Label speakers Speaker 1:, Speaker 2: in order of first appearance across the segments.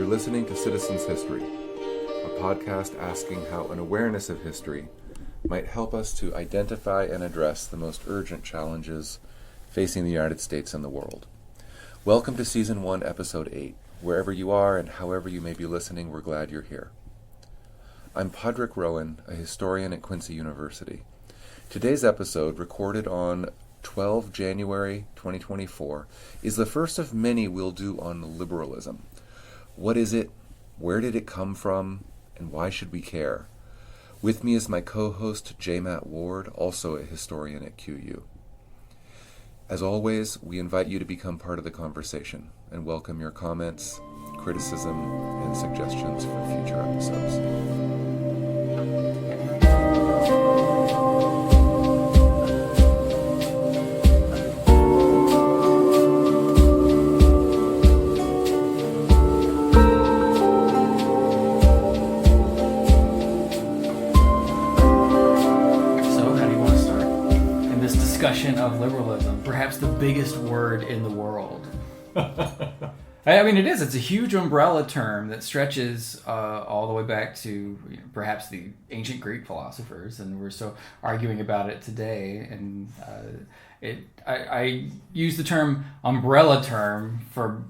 Speaker 1: listening to Citizens History, a podcast asking how an awareness of history might help us to identify and address the most urgent challenges facing the United States and the world. Welcome to Season 1, Episode 8. Wherever you are and however you may be listening, we're glad you're here. I'm Padraig Rowan, a historian at Quincy University. Today's episode, recorded on 12 January 2024, is the first of many we'll do on liberalism. What is it? Where did it come from? And why should we care? With me is my co-host, J. Matt Ward, also a historian at QU. As always, we invite you to become part of the conversation and welcome your comments, criticism, and suggestions for future episodes.
Speaker 2: Of liberalism, perhaps the biggest word in the world. I mean, it's a huge umbrella term that stretches all the way back to perhaps the ancient Greek philosophers, and we're still arguing about it today. And I use the term umbrella term for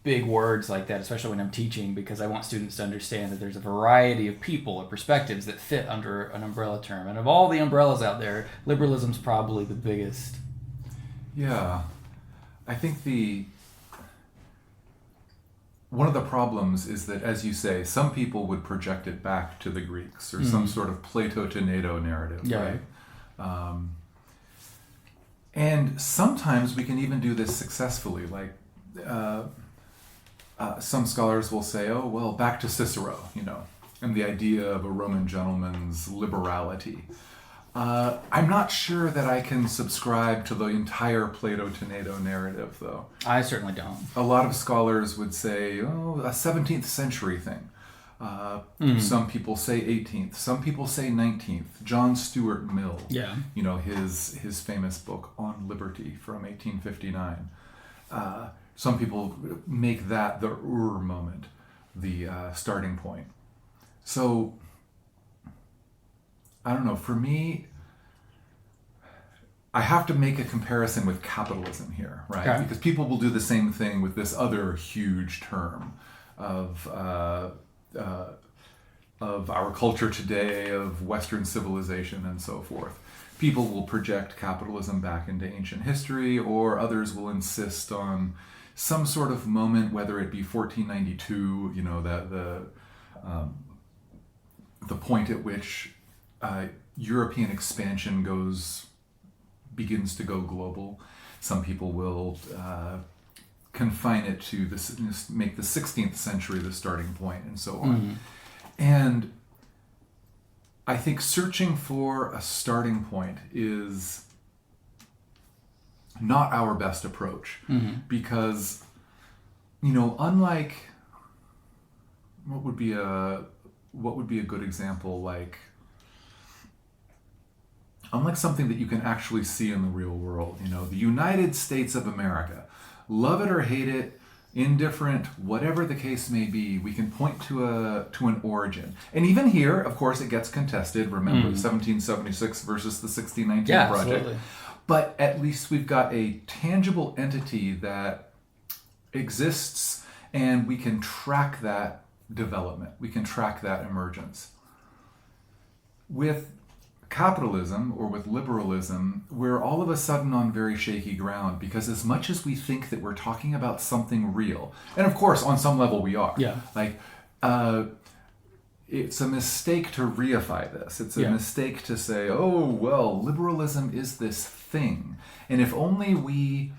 Speaker 2: big words like that, especially when I'm teaching, because I want students to understand that there's a variety of people or perspectives that fit under an umbrella term. And of all the umbrellas out there, liberalism's probably the biggest.
Speaker 1: Yeah. I think one of the problems is that, as you say, some people would project it back to the Greeks or some sort of Plato to NATO narrative, right? And sometimes we can even do this successfully, like some scholars will say, oh, well, back to Cicero, and the idea of a Roman gentleman's liberality. I'm not sure that I can subscribe to the entire Plato to NATO narrative, though.
Speaker 2: I certainly don't.
Speaker 1: A lot of scholars would say, oh, a 17th century thing. Some people say 18th. Some people say 19th. John Stuart Mill, his famous book On Liberty from 1859. Some people make that the moment, the starting point. So, I don't know, for me, I have to make a comparison with capitalism here, right? Okay. Because people will do the same thing with this other huge term of our culture today, of Western civilization and so forth. People will project capitalism back into ancient history, or others will insist on some sort of moment, whether it be 1492, the point at which European expansion begins to go global. Some people will confine it to make the 16th century the starting point, and so on. And I think searching for a starting point is not our best approach, because, unlike what would be a good example, like unlike something that you can actually see in the real world, the United States of America, love it or hate it, indifferent, whatever the case may be, we can point to an origin. And even here, of course, it gets contested. Remember, 1776 versus the 1619 project. Absolutely. But at least we've got a tangible entity that exists, and we can track that development. We can track that emergence. With capitalism or with liberalism, we're all of a sudden on very shaky ground, because as much as we think that we're talking about something real, and of course on some level we are, it's a mistake to reify this. It's a mistake to say, oh, well, liberalism is this thing. And if only we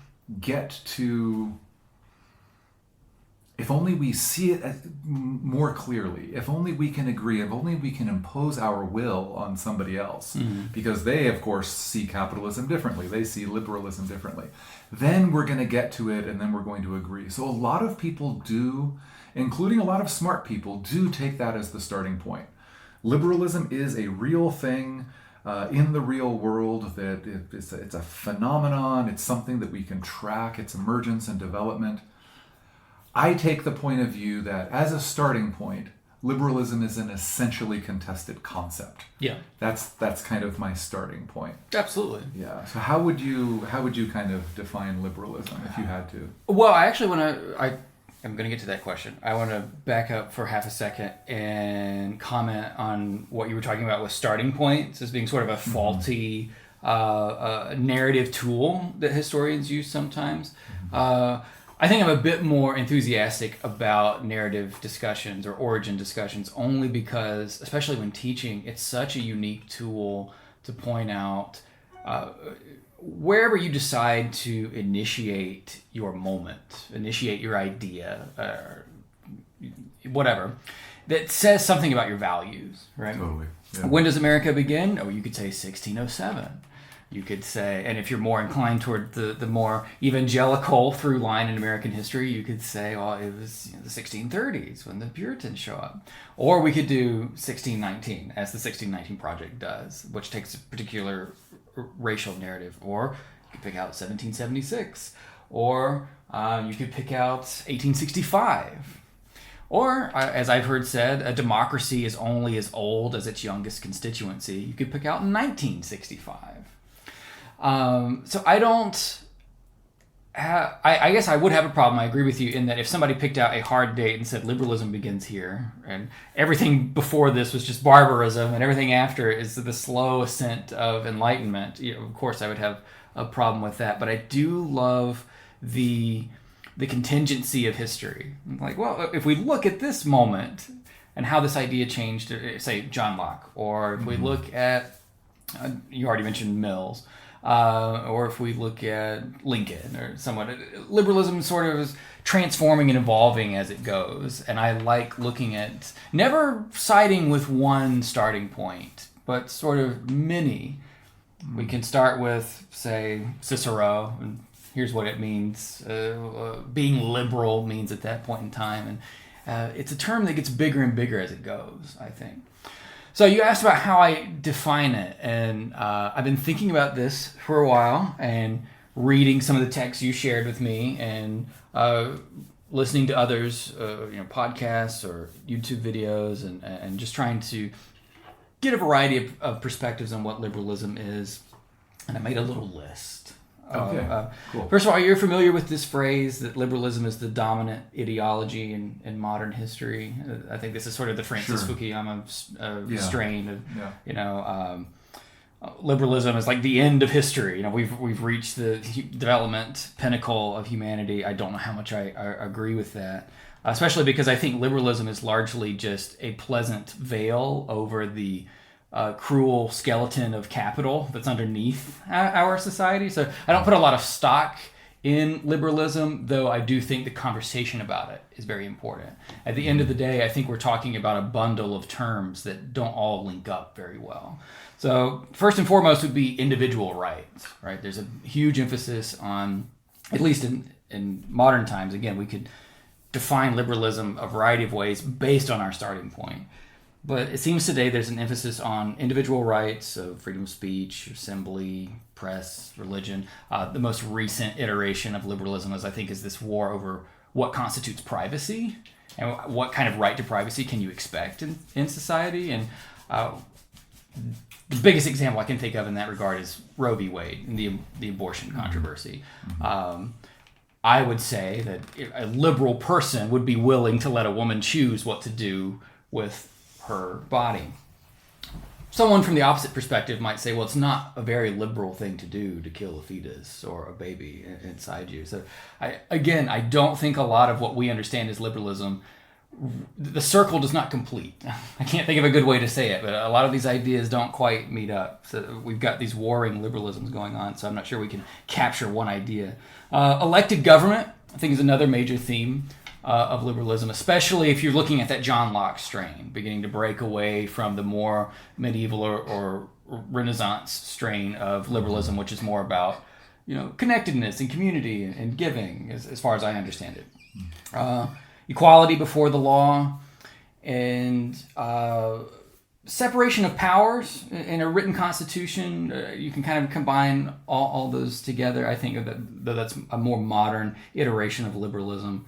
Speaker 1: see it more clearly, if only we can agree, if only we can impose our will on somebody else, because they, of course, see capitalism differently, they see liberalism differently, then we're going to get to it, and then we're going to agree. So a lot of people do, including a lot of smart people, do take that as the starting point. Liberalism is a real thing in the real world, that it's a phenomenon, it's something that we can track, its emergence and development.
Speaker 3: I take the point of view that as a starting point, liberalism is an essentially contested concept.
Speaker 2: Yeah.
Speaker 3: That's kind of my starting point.
Speaker 2: Absolutely.
Speaker 3: Yeah. So how would you kind of define liberalism if you had to?
Speaker 2: Well, I actually want to. I'm going to get to that question. I want to back up for half a second and comment on what you were talking about with starting points as being sort of a faulty narrative tool that historians use sometimes. I think I'm a bit more enthusiastic about narrative discussions or origin discussions only because, especially when teaching, it's such a unique tool to point out wherever you decide to initiate your moment, initiate your idea, whatever, that says something about your values, right?
Speaker 3: Totally. Yeah.
Speaker 2: When does America begin? Oh, you could say 1607. You could say, and if you're more inclined toward the more evangelical through line in American history, you could say, well, it was the 1630s when the Puritans show up. Or we could do 1619, as the 1619 Project does, which takes a particular racial narrative. Or you could pick out 1776. Or you could pick out 1865. Or, as I've heard said, a democracy is only as old as its youngest constituency. You could pick out 1965. So I don't I guess I would have a problem. I agree with you in that if somebody picked out a hard date and said liberalism begins here and everything before this was just barbarism and everything after is the slow ascent of enlightenment, of course I would have a problem with that. But I do love the contingency of history. Like, well, if we look at this moment and how this idea changed, say John Locke, or if we look at, you already mentioned Mills, or if we look at Lincoln or someone, liberalism sort of is transforming and evolving as it goes. And I like looking at, never siding with one starting point, but sort of many. We can start with, say, Cicero, and here's what it means. Being liberal means at that point in time. And it's a term that gets bigger and bigger as it goes, I think. So you asked about how I define it, and I've been thinking about this for a while and reading some of the texts you shared with me and listening to others, podcasts or YouTube videos, and just trying to get a variety of perspectives on what liberalism is. And I made a little list.
Speaker 3: Okay, cool.
Speaker 2: First of all, you're familiar with this phrase that liberalism is the dominant ideology in modern history. I think this is sort of the Francis Fukuyama strain of, liberalism is like the end of history. We've reached the development pinnacle of humanity. I don't know how much I agree with that, especially because I think liberalism is largely just a pleasant veil over the cruel skeleton of capital that's underneath our society. So I don't put a lot of stock in liberalism, though I do think the conversation about it is very important. At the end of the day, I think we're talking about a bundle of terms that don't all link up very well. So first and foremost would be individual rights, right? There's a huge emphasis on, at least in modern times, again, we could define liberalism a variety of ways based on our starting point. But it seems today there's an emphasis on individual rights, so freedom of speech, assembly, press, religion. The most recent iteration of liberalism is this war over what constitutes privacy and what kind of right to privacy can you expect in society. And the biggest example I can think of in that regard is Roe v. Wade and the abortion controversy. I would say that a liberal person would be willing to let a woman choose what to do with her body. Someone from the opposite perspective might say, well, it's not a very liberal thing to do to kill a fetus or a baby inside you. So I don't think a lot of what we understand as liberalism, the circle does not complete. I can't think of a good way to say it, but a lot of these ideas don't quite meet up. So we've got these warring liberalisms going on, so I'm not sure we can capture one idea. Elected government, I think, is another major theme of liberalism, especially if you're looking at that John Locke strain, beginning to break away from the more medieval or Renaissance strain of liberalism, which is more about connectedness and community and giving, as far as I understand it. Equality before the law and separation of powers in a written constitution. You can kind of combine all those together. I think that's a more modern iteration of liberalism.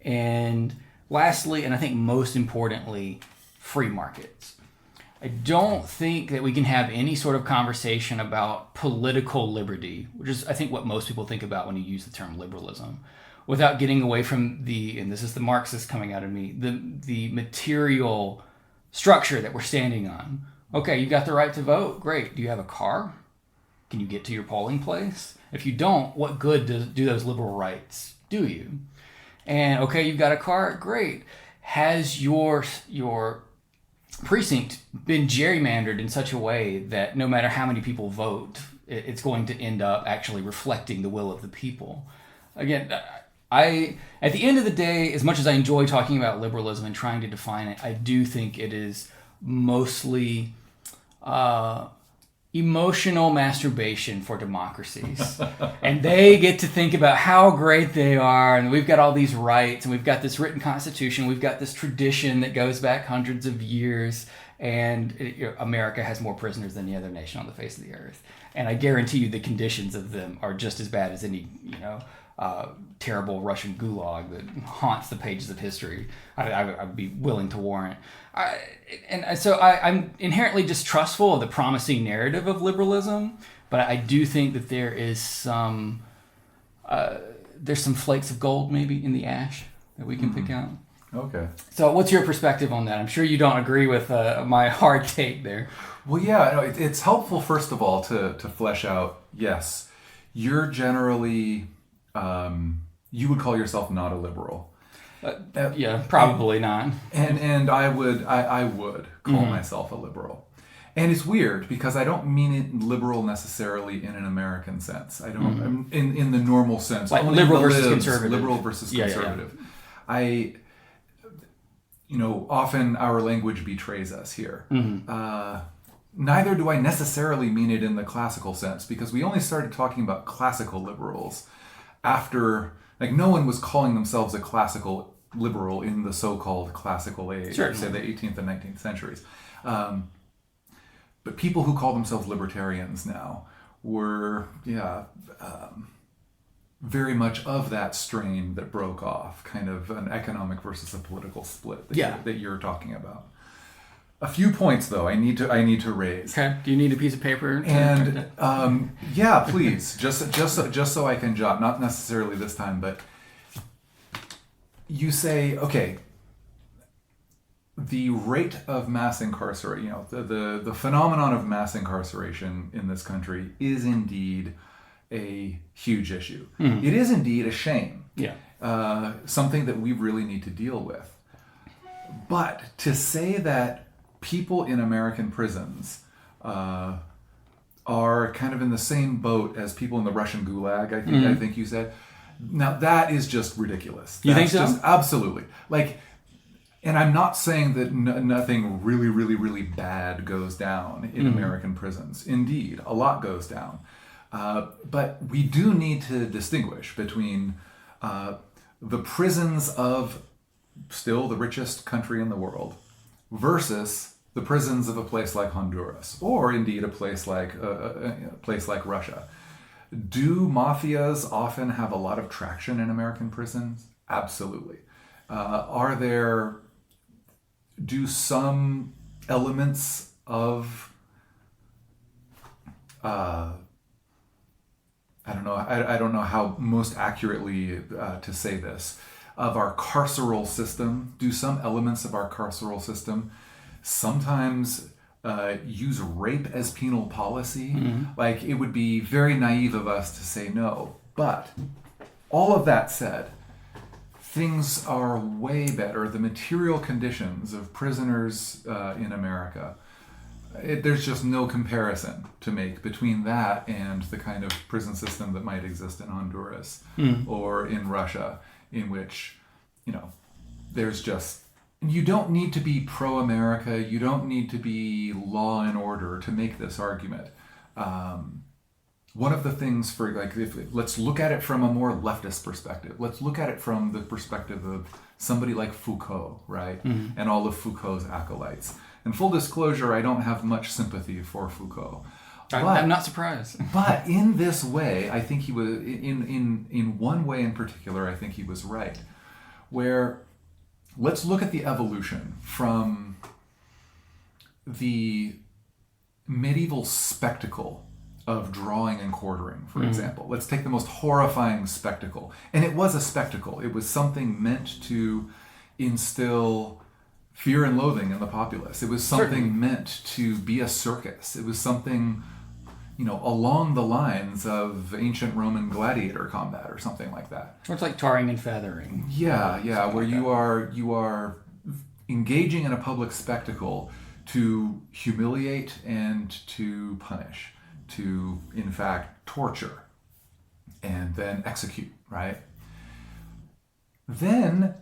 Speaker 2: And lastly, and I think most importantly, free markets. I don't think that we can have any sort of conversation about political liberty, which is, I think, what most people think about when you use the term liberalism, without getting away from and this is the Marxist coming out of me, the material structure that we're standing on. Okay, you got the right to vote. Great. Do you have a car? Can you get to your polling place? If you don't, what good do those liberal rights do you? And okay, you've got a car. Great. Has your precinct been gerrymandered in such a way that no matter how many people vote, it's going to end up actually reflecting the will of the people? Again, at the end of the day, as much as I enjoy talking about liberalism and trying to define it, I do think it is mostly emotional masturbation for democracies. And they get to think about how great they are, and we've got all these rights, and we've got this written constitution, we've got this tradition that goes back hundreds of years, and America has more prisoners than any other nation on the face of the earth. And I guarantee you the conditions of them are just as bad as any, terrible Russian gulag that haunts the pages of history. I'd be willing to warrant. So I'm inherently distrustful of the promising narrative of liberalism, but I do think that there is there's some flakes of gold maybe in the ash that we can pick out.
Speaker 3: Okay.
Speaker 2: So what's your perspective on that? I'm sure you don't agree with my hard take there.
Speaker 3: Well, yeah, no, it's helpful, first of all, to flesh out, yes, you're generally, you would call yourself not a liberal.
Speaker 2: Yeah, probably not.
Speaker 3: And I would call myself a liberal. And it's weird because I don't mean it liberal necessarily in an American sense. I don't in the normal sense.
Speaker 2: Like liberal versus conservative.
Speaker 3: Liberal versus conservative.
Speaker 2: Yeah.
Speaker 3: Often our language betrays us here. Neither do I necessarily mean it in the classical sense, because we only started talking about classical liberals after, no one was calling themselves a classical liberal in the so-called classical age, say the 18th and 19th centuries. But people who call themselves libertarians now were, very much of that strain that broke off, kind of an economic versus a political split that you're talking about. A few points, though, I need to raise.
Speaker 2: Okay. Do you need a piece of paper?
Speaker 3: And please, just so I can jot. Not necessarily this time, but you say, okay, the rate of mass incarceration, the phenomenon of mass incarceration in this country is indeed a huge issue. It is indeed a shame.
Speaker 2: Yeah.
Speaker 3: Something that we really need to deal with. But to say that people in American prisons are kind of in the same boat as people in the Russian gulag, I think you said. Now that is just ridiculous.
Speaker 2: You think so?
Speaker 3: Just, absolutely. And I'm not saying that nothing really, really, really bad goes down in American prisons. Indeed, a lot goes down. But we do need to distinguish between the prisons of still the richest country in the world versus the prisons of a place like Honduras, or indeed a place like Russia. Do mafias often have a lot of traction in American prisons? Absolutely. Do some elements of I don't know how most accurately to say this, of our carceral system, do some elements of our carceral system sometimes use rape as penal policy? It would be very naive of us to say no. But all of that said, things are way better. The material conditions of prisoners in America, there's just no comparison to make between that and the kind of prison system that might exist in Honduras or in Russia, in which, there's just, you don't need to be pro-America, you don't need to be law and order to make this argument. One of the things let's look at it from a more leftist perspective. Let's look at it from the perspective of somebody like Foucault, right? And all of Foucault's acolytes. And full disclosure, I don't have much sympathy for Foucault.
Speaker 2: I'm not surprised.
Speaker 3: But in this way, I think he was, in one way in particular, I think he was right. where let's look at the evolution from the medieval spectacle of drawing and quartering, for example. Let's take the most horrifying spectacle. And it was a spectacle. It was something meant to instill fear and loathing in the populace. It was something meant to be a circus. It was something, along the lines of ancient Roman gladiator combat or something like that.
Speaker 2: So it's like tarring and feathering.
Speaker 3: Yeah, where you are engaging in a public spectacle to humiliate and to punish, to, in fact, torture and then execute, right? Then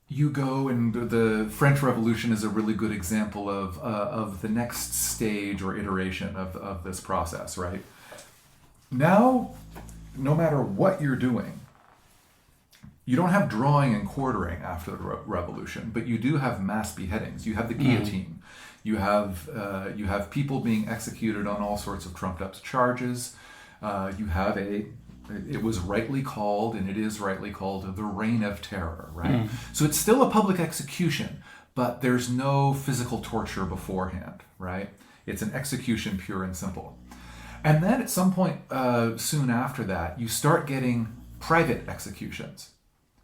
Speaker 3: you go, and the French Revolution is a really good example of the next stage or iteration of this process, right? Now, no matter what you're doing, you don't have drawing and quartering after the revolution, but you do have mass beheadings. You have the guillotine. You have people being executed on all sorts of trumped up charges. You have it was rightly called, and it is rightly called, the Reign of Terror, right? So it's still a public execution, but there's no physical torture beforehand, right? It's an execution pure and simple. And then at some point soon after that, you start getting private executions.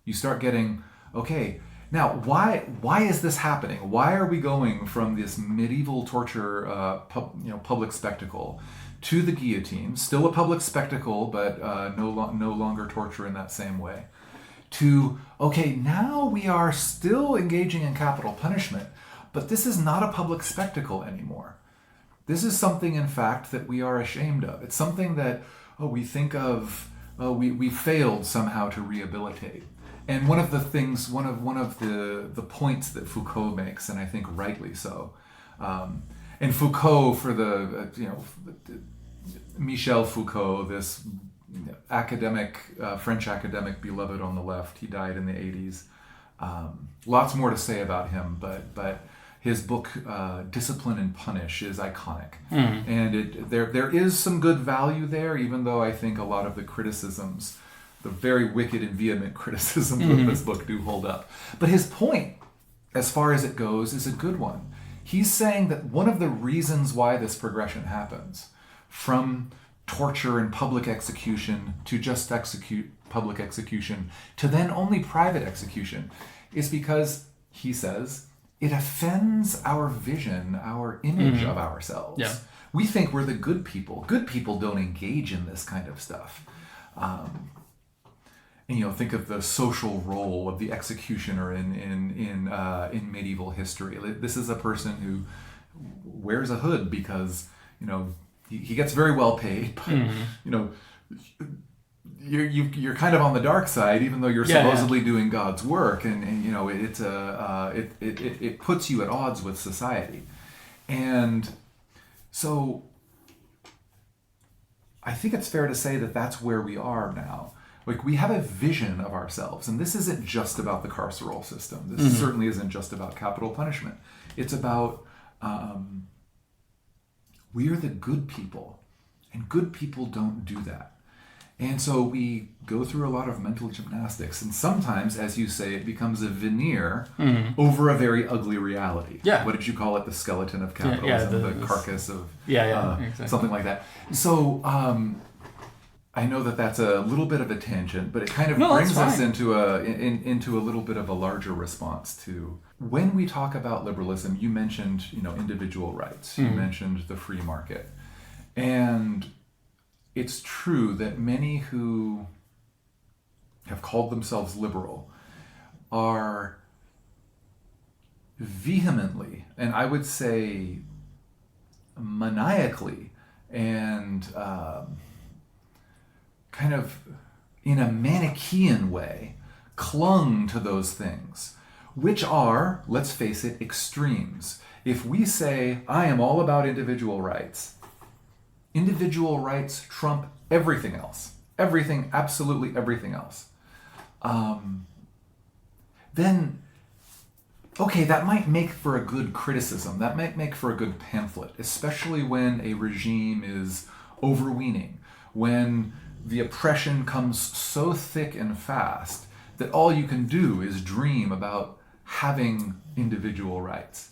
Speaker 3: You start getting, okay, now why is this happening? Why are we going from this medieval torture public spectacle to the guillotine, still a public spectacle, but no longer torture in that same way, to, okay, now we are still engaging in capital punishment, but this is not a public spectacle anymore. This is something, in fact, that we are ashamed of. It's something that we think of, we failed somehow to rehabilitate. And one of the things, one of the points that Foucault makes, and I think rightly so, and Foucault, for the Michel Foucault, this academic, French academic beloved on the left, he died in the 80s. Lots more to say about him, but his book Discipline and Punish is iconic, and there is some good value there, even though I think a lot of the criticisms, the very wicked and vehement criticisms of this book, do hold up. But his point, as far as it goes, is a good one. He's saying that one of the reasons why this progression happens, from torture and public execution to just public execution to then only private execution, is because, he says, it offends our vision, our image of ourselves.
Speaker 2: Yeah.
Speaker 3: We think we're the good people. Good people don't engage in this kind of stuff. And think of the social role of the executioner in medieval history. This is a person who wears a hood because he gets very well paid, but you're kind of on the dark side, even though you're supposedly doing God's work, and it puts you at odds with society. And so I think it's fair to say that that's where we are now. Like, we have a vision of ourselves, and this isn't just about the carceral system. This certainly isn't just about capital punishment. It's about we are the good people, and good people don't do that. And so we go through a lot of mental gymnastics, and sometimes, as you say, it becomes a veneer over a very ugly reality.
Speaker 2: Yeah.
Speaker 3: What did you call it? The skeleton of capitalism, the carcass of
Speaker 2: exactly.
Speaker 3: something like that. So I know that that's a little bit of a tangent, but it kind of brings us into a little bit of a larger response to, when we talk about liberalism, you mentioned individual rights, you mentioned the free market, and it's true that many who have called themselves liberal are vehemently, and I would say maniacally, and kind of in a Manichaean way, clung to those things, which are, let's face it, extremes. If we say, I am all about individual rights trump everything else, everything, absolutely everything else, then, okay, that might make for a good criticism, that might make for a good pamphlet, especially when a regime is overweening, when the oppression comes so thick and fast that all you can do is dream about having individual rights.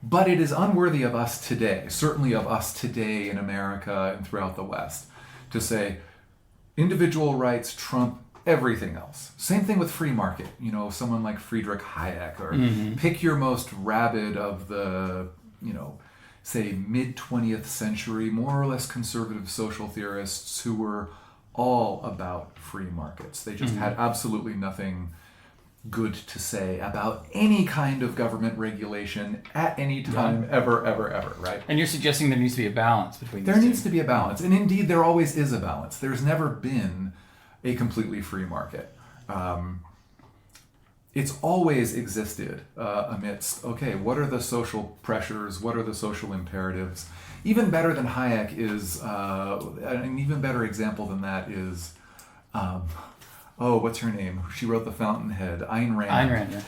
Speaker 3: But it is unworthy of us today, certainly of us today in America and throughout the West, to say individual rights trump everything else. Same thing with free market. You know, someone like Friedrich Hayek, or pick your most rabid of the, you know, say mid-20th century, more or less conservative social theorists who were all about free markets. They just had absolutely nothing good to say about any kind of government regulation at any time, ever, right?
Speaker 2: And you're suggesting there needs to be a balance between these
Speaker 3: There
Speaker 2: two.
Speaker 3: needs to be a balance. And indeed, there always is a balance. There's never been a completely free market. It's always existed amidst, okay, what are the social pressures? What are the social imperatives? Even better than Hayek is, an even better example than that is, what's her name? She wrote The Fountainhead, Ayn Rand.
Speaker 2: Ayn Rand, yeah.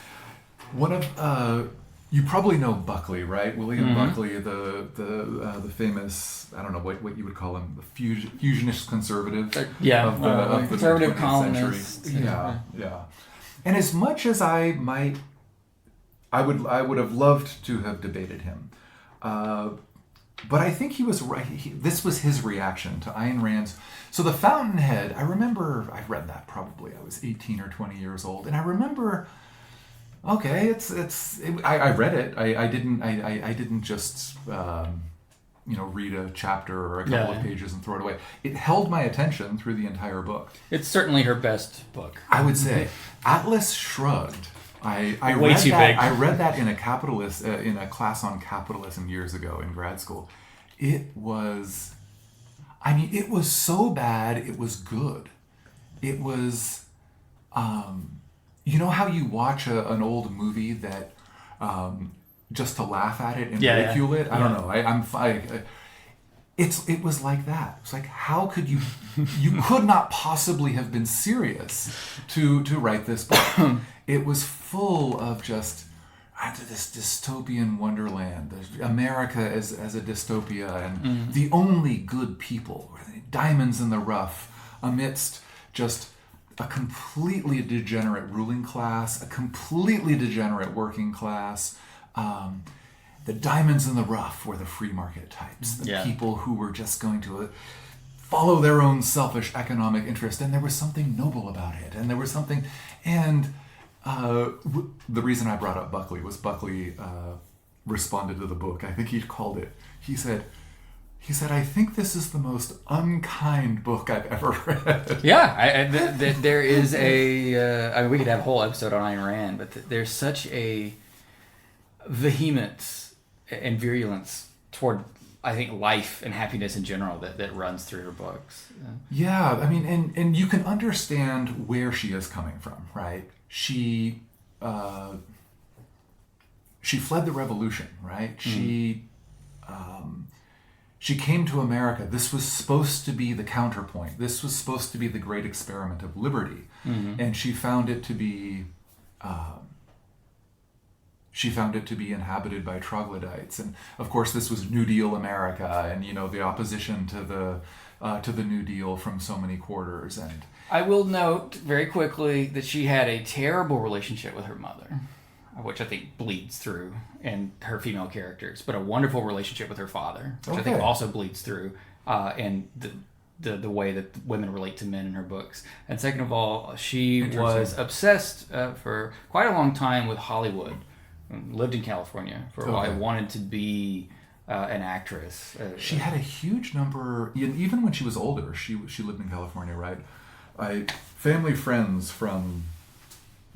Speaker 3: One of, you probably know Buckley, right? William Buckley, the famous, I don't know what you would call him, the fusionist conservative of the
Speaker 2: conservative
Speaker 3: 20th
Speaker 2: columnist.
Speaker 3: century. Yeah. And as much as I would have loved to have debated him, but I think he was right. This was his reaction to Ayn Rand's. So The Fountainhead, I remember I read that probably. I was 18 or 20 years old, and I remember. Okay, I read it. I didn't just read a chapter or a couple of pages and throw it away. It held my attention through the entire book.
Speaker 2: It's certainly her best book.
Speaker 3: I would say Atlas Shrugged. I
Speaker 2: Way
Speaker 3: read
Speaker 2: too
Speaker 3: that.
Speaker 2: big.
Speaker 3: I read that in a class on capitalism years ago in grad school. It was so bad. It was good. It was. You know how you watch an old movie that just to laugh at it and ridicule it? I don't know. It was like that. It's like, how could you could not possibly have been serious to write this book. It was full of just this dystopian wonderland, America as a dystopia, and the only good people, diamonds in the rough, amidst just a completely degenerate ruling class, a completely degenerate working class. The diamonds in the rough were the free market types, the people who were just going to follow their own selfish economic interest, and there was something noble about it, and there was something, and the reason I brought up Buckley was Buckley responded to the book. I think he called it, he said, I think this is the most unkind book I've ever read.
Speaker 2: Yeah, there is I mean, we could have a whole episode on Ayn Rand, but there's such a vehemence and virulence toward, I think, life and happiness in general that runs through her books.
Speaker 3: Yeah, I mean, and you can understand where she is coming from, right? She fled the revolution, right? She came to America. This was supposed to be the counterpoint. This was supposed to be the great experiment of liberty. And she found it to be inhabited by troglodytes. And of course, this was New Deal America, and the opposition to the New Deal from so many quarters. And
Speaker 2: I will note very quickly that she had a terrible relationship with her mother, which I think bleeds through in her female characters, but a wonderful relationship with her father, which I think also bleeds through in the way that women relate to men in her books. And second of all, she was obsessed for quite a long time with Hollywood. Lived in California for a while. Wanted to be an actress.
Speaker 3: She had a huge number, even when she was older. She lived in California, right? Family friends from,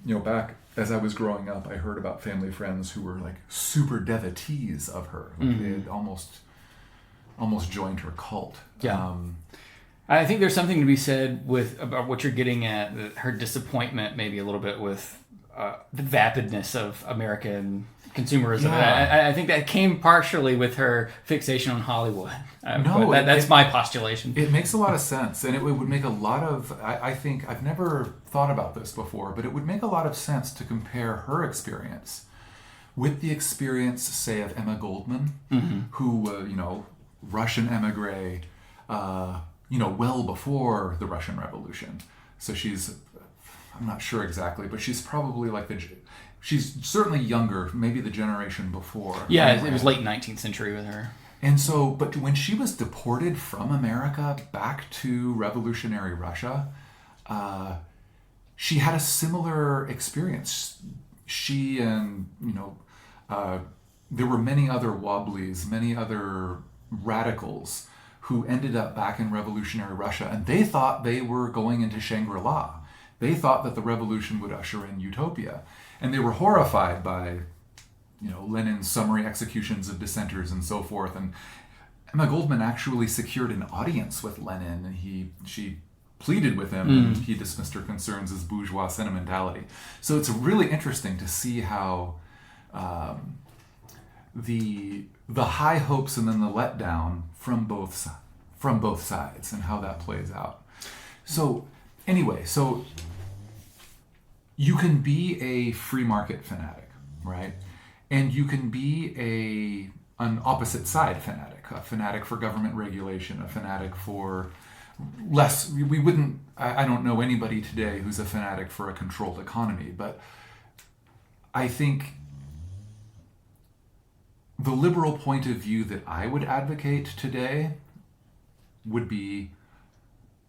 Speaker 3: back as I was growing up, I heard about family friends who were like super devotees of her. Like they had almost joined her cult.
Speaker 2: Yeah. I think there's something to be said about what you're getting at, her disappointment maybe a little bit with the vapidness of American consumerism.
Speaker 3: Yeah.
Speaker 2: I think that came partially with her fixation on Hollywood. That's my postulation.
Speaker 3: It makes a lot of sense, and it would make a lot of, I think, I've never thought about this before, but it would make a lot of sense to compare her experience with the experience, say, of Emma Goldman, who, Russian emigre, well before the Russian Revolution. So she's I'm not sure exactly, but she's probably like she's certainly younger, maybe the generation before.
Speaker 2: Yeah, it was late 19th century with her.
Speaker 3: And so, but when she was deported from America back to revolutionary Russia, she had a similar experience. She and, there were many other wobblies, many other radicals who ended up back in revolutionary Russia, and they thought they were going into Shangri-La. They thought that the revolution would usher in utopia. And they were horrified by, Lenin's summary executions of dissenters and so forth. And Emma Goldman actually secured an audience with Lenin, and she pleaded with him, and he dismissed her concerns as bourgeois sentimentality. So it's really interesting to see how the high hopes and then the letdown from both sides, and how that plays out. So anyway, you can be a free market fanatic, right? And you can be an opposite side fanatic, a fanatic for government regulation, a fanatic for less. I don't know anybody today who's a fanatic for a controlled economy, but I think the liberal point of view that I would advocate today would be,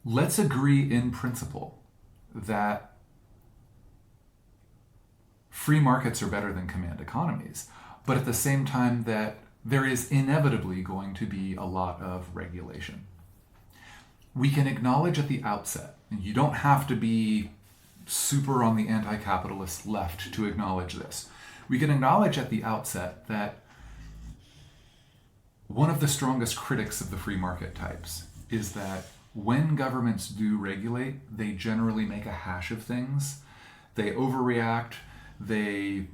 Speaker 3: let's agree in principle that free markets are better than command economies, but at the same time that there is inevitably going to be a lot of regulation. We can acknowledge at the outset, and you don't have to be super on the anti-capitalist left to acknowledge this. We can acknowledge at the outset that one of the strongest critics of the free market types is that when governments do regulate, they generally make a hash of things. They overreact. They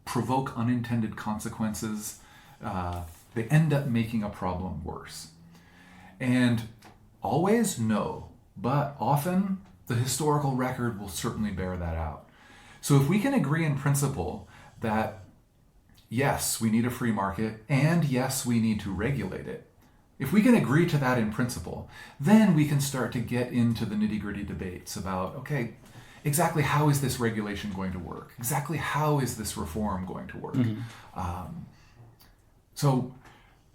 Speaker 3: provoke unintended consequences. They end up making a problem worse. And always, no, but often the historical record will certainly bear that out. So if we can agree in principle that yes, we need a free market, and yes, we need to regulate it, if we can agree to that in principle, then we can start to get into the nitty-gritty debates about, okay, exactly how is this regulation going to work? Exactly how is this reform going to work? So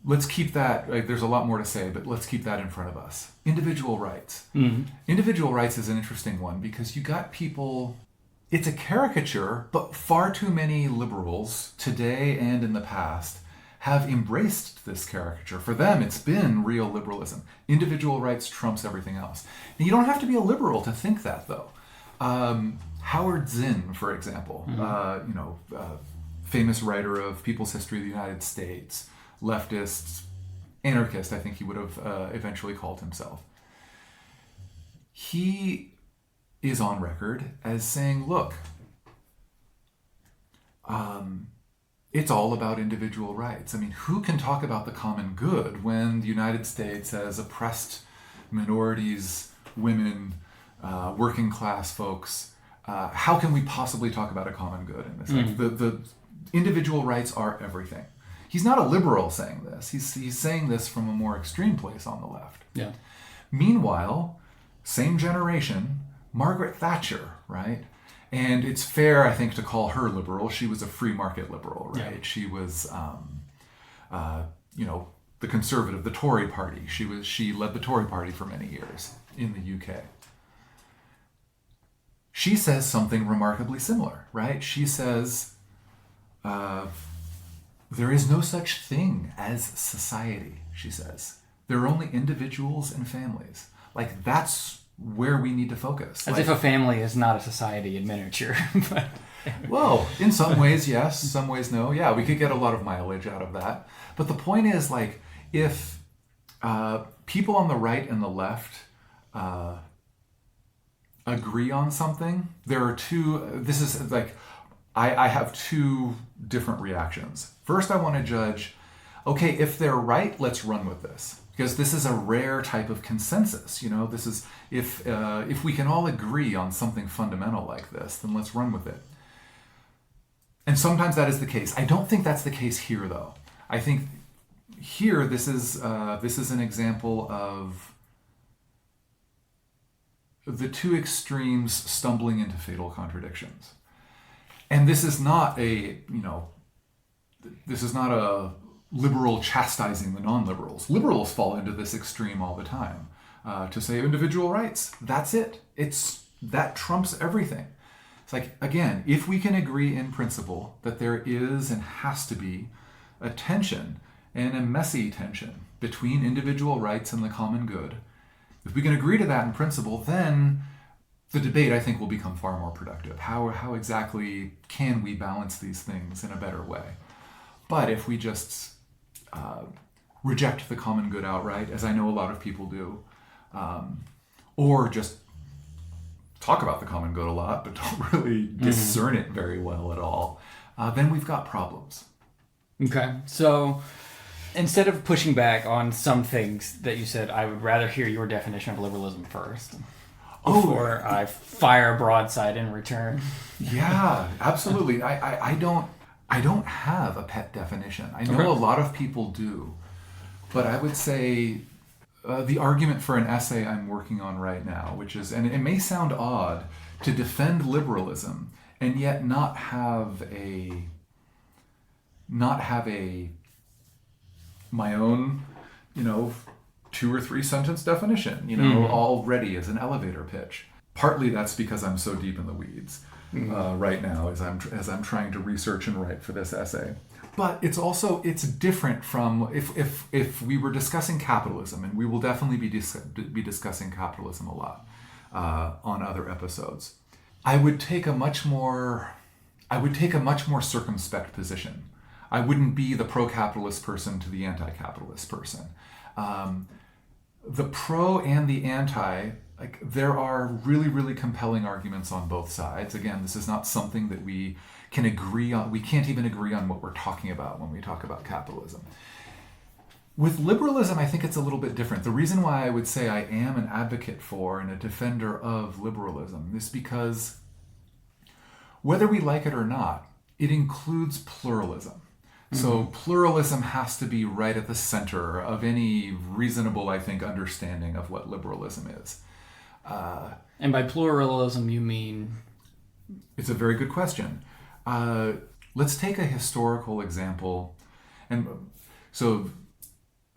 Speaker 3: let's keep that, there's a lot more to say, but let's keep that in front of us. Individual rights. Individual rights is an interesting one because you got people, it's a caricature, but far too many liberals today and in the past have embraced this caricature. For them, it's been real liberalism. Individual rights trumps everything else. And you don't have to be a liberal to think that, though. Howard Zinn, for example, famous writer of People's History of the United States, leftist, anarchist, I think he would have eventually called himself. He is on record as saying, look, it's all about individual rights. I mean, who can talk about the common good when the United States has oppressed minorities, women, working class folks? How can we possibly talk about a common good in this? The individual rights are everything. He's not a liberal saying this. He's saying this from a more extreme place on the left.
Speaker 2: Yeah.
Speaker 3: Meanwhile, same generation, Margaret Thatcher, right? And it's fair, I think, to call her liberal. She was a free market liberal, right? Yeah. She was, the conservative, the Tory party. She led the Tory party for many years in the UK. She says something remarkably similar, right? She says, there is no such thing as society, she says. There are only individuals and families. Like, that's where we need to focus.
Speaker 2: As if a family is not a society in miniature.
Speaker 3: Well, in some ways, yes. Some ways, no. Yeah, we could get a lot of mileage out of that. But the point is, like, if people on the right and the left agree on something, there are this is like, I have two different reactions. First, I want to judge, okay, if they're right, let's run with this. Because this is a rare type of consensus. This is, if we can all agree on something fundamental like this, then let's run with it. And sometimes that is the case. I don't think that's the case here, though. I think here, this is an example of the two extremes stumbling into fatal contradictions. And this is not a liberal chastising the non-liberals. Liberals fall into this extreme all the time. To say individual rights, that's it. That trumps everything. It's like, again, if we can agree in principle that there is and has to be a tension, and a messy tension, between individual rights and the common good, if we can agree to that in principle, then the debate, I think, will become far more productive. How exactly can we balance these things in a better way? But if we just reject the common good outright, as I know a lot of people do, or just talk about the common good a lot, but don't really discern it very well at all, then we've got problems.
Speaker 2: Okay, so instead of pushing back on some things that you said, I would rather hear your definition of liberalism first before I fire a broadside in return.
Speaker 3: Yeah, absolutely. I don't have a pet definition. I know a lot of people do, but I would say the argument for an essay I'm working on right now, which is, and it may sound odd to defend liberalism and yet not have my own, 2 or 3 sentence definition, already as an elevator pitch. Partly that's because I'm so deep in the weeds right now as I'm trying to research and write for this essay. But it's different from if we were discussing capitalism, and we will definitely be discussing capitalism a lot on other episodes. I would take a much more circumspect position. I wouldn't be the pro-capitalist person to the anti-capitalist person. The pro and the anti, there are really, really compelling arguments on both sides. Again, this is not something that we can agree on. We can't even agree on what we're talking about when we talk about capitalism. With liberalism, I think it's a little bit different. The reason why I would say I am an advocate for and a defender of liberalism is because whether we like it or not, it includes pluralism. So pluralism has to be right at the center of any reasonable, I think, understanding of what liberalism is.
Speaker 2: And by pluralism, you mean?
Speaker 3: It's a very good question. Let's take a historical example. And so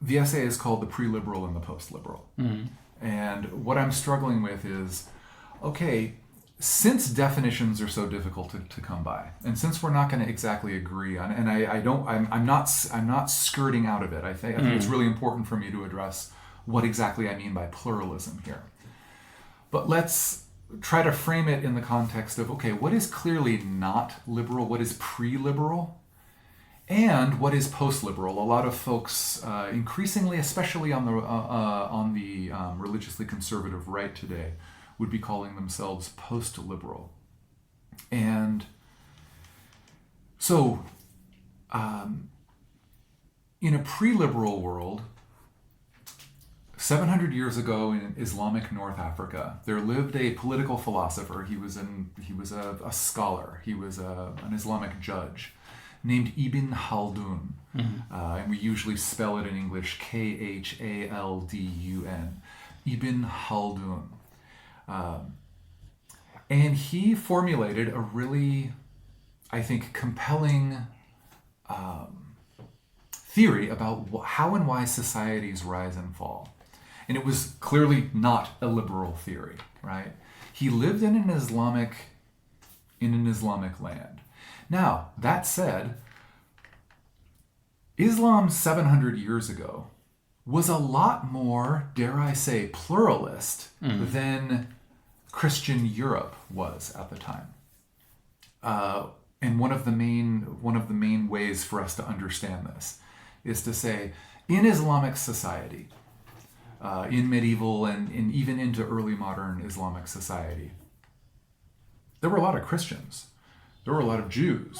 Speaker 3: the essay is called The Pre-Liberal and the Post-Liberal. And what I'm struggling with is, okay, since definitions are so difficult to come by, and since we're not going to exactly agree on, and I'm not skirting out of it. I think it's really important for me to address what exactly I mean by pluralism here. But let's try to frame it in the context of, okay, what is clearly not liberal? What is pre-liberal? And what is post-liberal? A lot of folks, increasingly, especially on the religiously conservative right today, would be calling themselves post-liberal. And so, in a pre-liberal world, 700 years ago in Islamic North Africa, there lived a political philosopher. He was a scholar. He was an Islamic judge named Ibn Khaldun. And we usually spell it in English Khaldun. Ibn Khaldun. And he formulated a really, I think, compelling theory about how and why societies rise and fall. And it was clearly not a liberal theory, right? He lived in an Islamic land. Now, that said, Islam 700 years ago was a lot more, dare I say, pluralist than Christian Europe was at the time. And one of the main ways for us to understand this is to say, in Islamic society, in medieval and even into early modern Islamic society, there were a lot of Christians. There were a lot of Jews.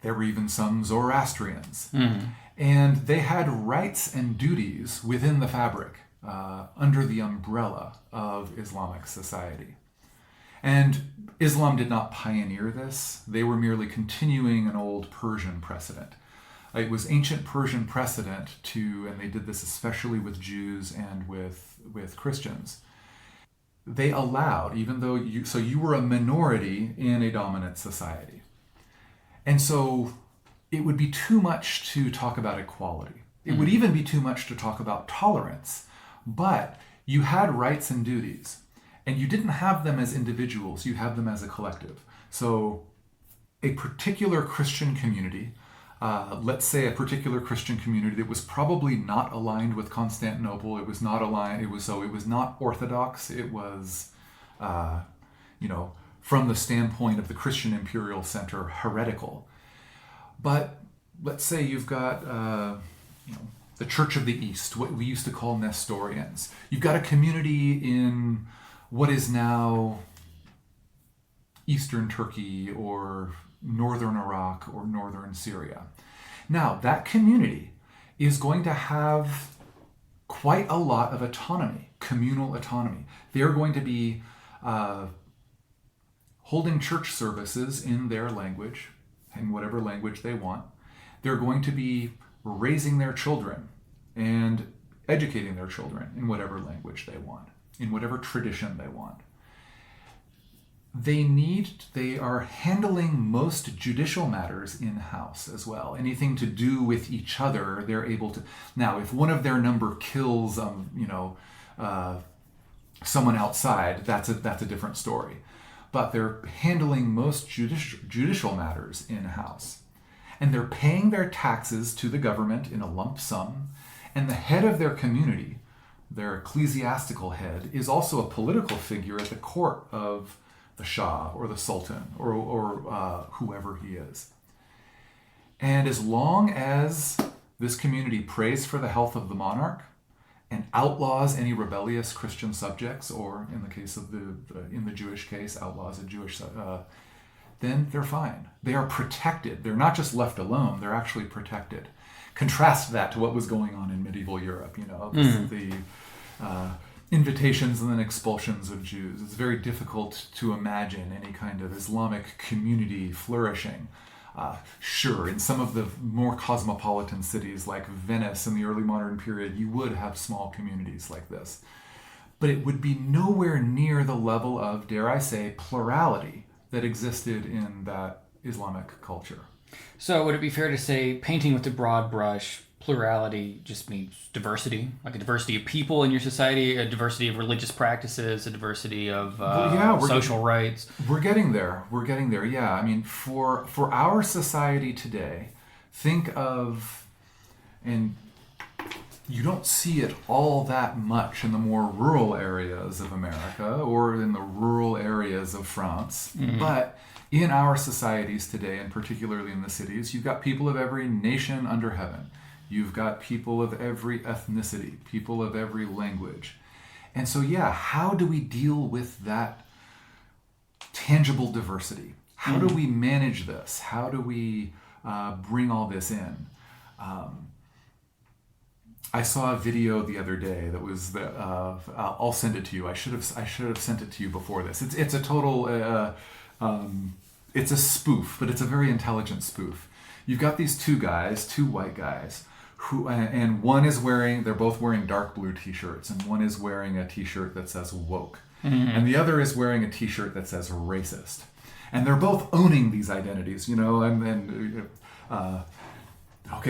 Speaker 3: There were even some Zoroastrians. And they had rights and duties within the fabric, under the umbrella of Islamic society. And Islam did not pioneer this. They were merely continuing an old Persian precedent. It was ancient Persian precedent and they did this especially with Jews and with Christians, they allowed, even though you were a minority in a dominant society. And so it would be too much to talk about equality. It would even be too much to talk about tolerance. But you had rights and duties, and you didn't have them as individuals, you had them as a collective. So a particular Christian community, let's say a particular Christian community that was probably not aligned with Constantinople, it was not aligned, it was not Orthodox, it was, from the standpoint of the Christian Imperial Center, heretical. But let's say you've got, the Church of the East, what we used to call Nestorians. You've got a community in what is now Eastern Turkey or Northern Iraq or Northern Syria. Now, that community is going to have quite a lot of autonomy, communal autonomy. They're going to be holding church services in their language, in whatever language they want. They're going to be raising their children and educating their children in whatever language they want, in whatever tradition they want. They are handling most judicial matters in-house as well. Anything to do with each other, they're able to. Now, if one of their number kills, someone outside, that's a different story. But they're handling most judicial matters in-house. And they're paying their taxes to the government in a lump sum. And the head of their community, their ecclesiastical head, is also a political figure at the court of the Shah or the Sultan or whoever he is. And as long as this community prays for the health of the monarch and outlaws any rebellious Christian subjects, or in the case of in the Jewish case, outlaws a Jewish then they're fine. They are protected. They're not just left alone, they're actually protected. Contrast that to what was going on in medieval Europe, the invitations and then expulsions of Jews. It's very difficult to imagine any kind of Islamic community flourishing. Sure, in some of the more cosmopolitan cities like Venice in the early modern period, you would have small communities like this. But it would be nowhere near the level of, dare I say, plurality that existed in that Islamic culture.
Speaker 2: So would it be fair to say, painting with a broad brush, plurality just means diversity, like a diversity of people in your society, a diversity of religious practices, a diversity of social rights?
Speaker 3: We're getting there. Yeah, I mean, for our society today, think of, and you don't see it all that much in the more rural areas of America or in the rural areas of France, but in our societies today, and particularly in the cities, you've got people of every nation under heaven. You've got people of every ethnicity, people of every language. And so, how do we deal with that tangible diversity? How do we manage this? How do we bring all this in? I saw a video the other day that was I'll send it to you. I should have sent it to you before this. It's a total it's a spoof, but it's a very intelligent spoof. You've got these two white guys, who and they're both wearing dark blue t-shirts, and one is wearing a t-shirt that says woke, and the other is wearing a t-shirt that says racist, and they're both owning these identities, okay,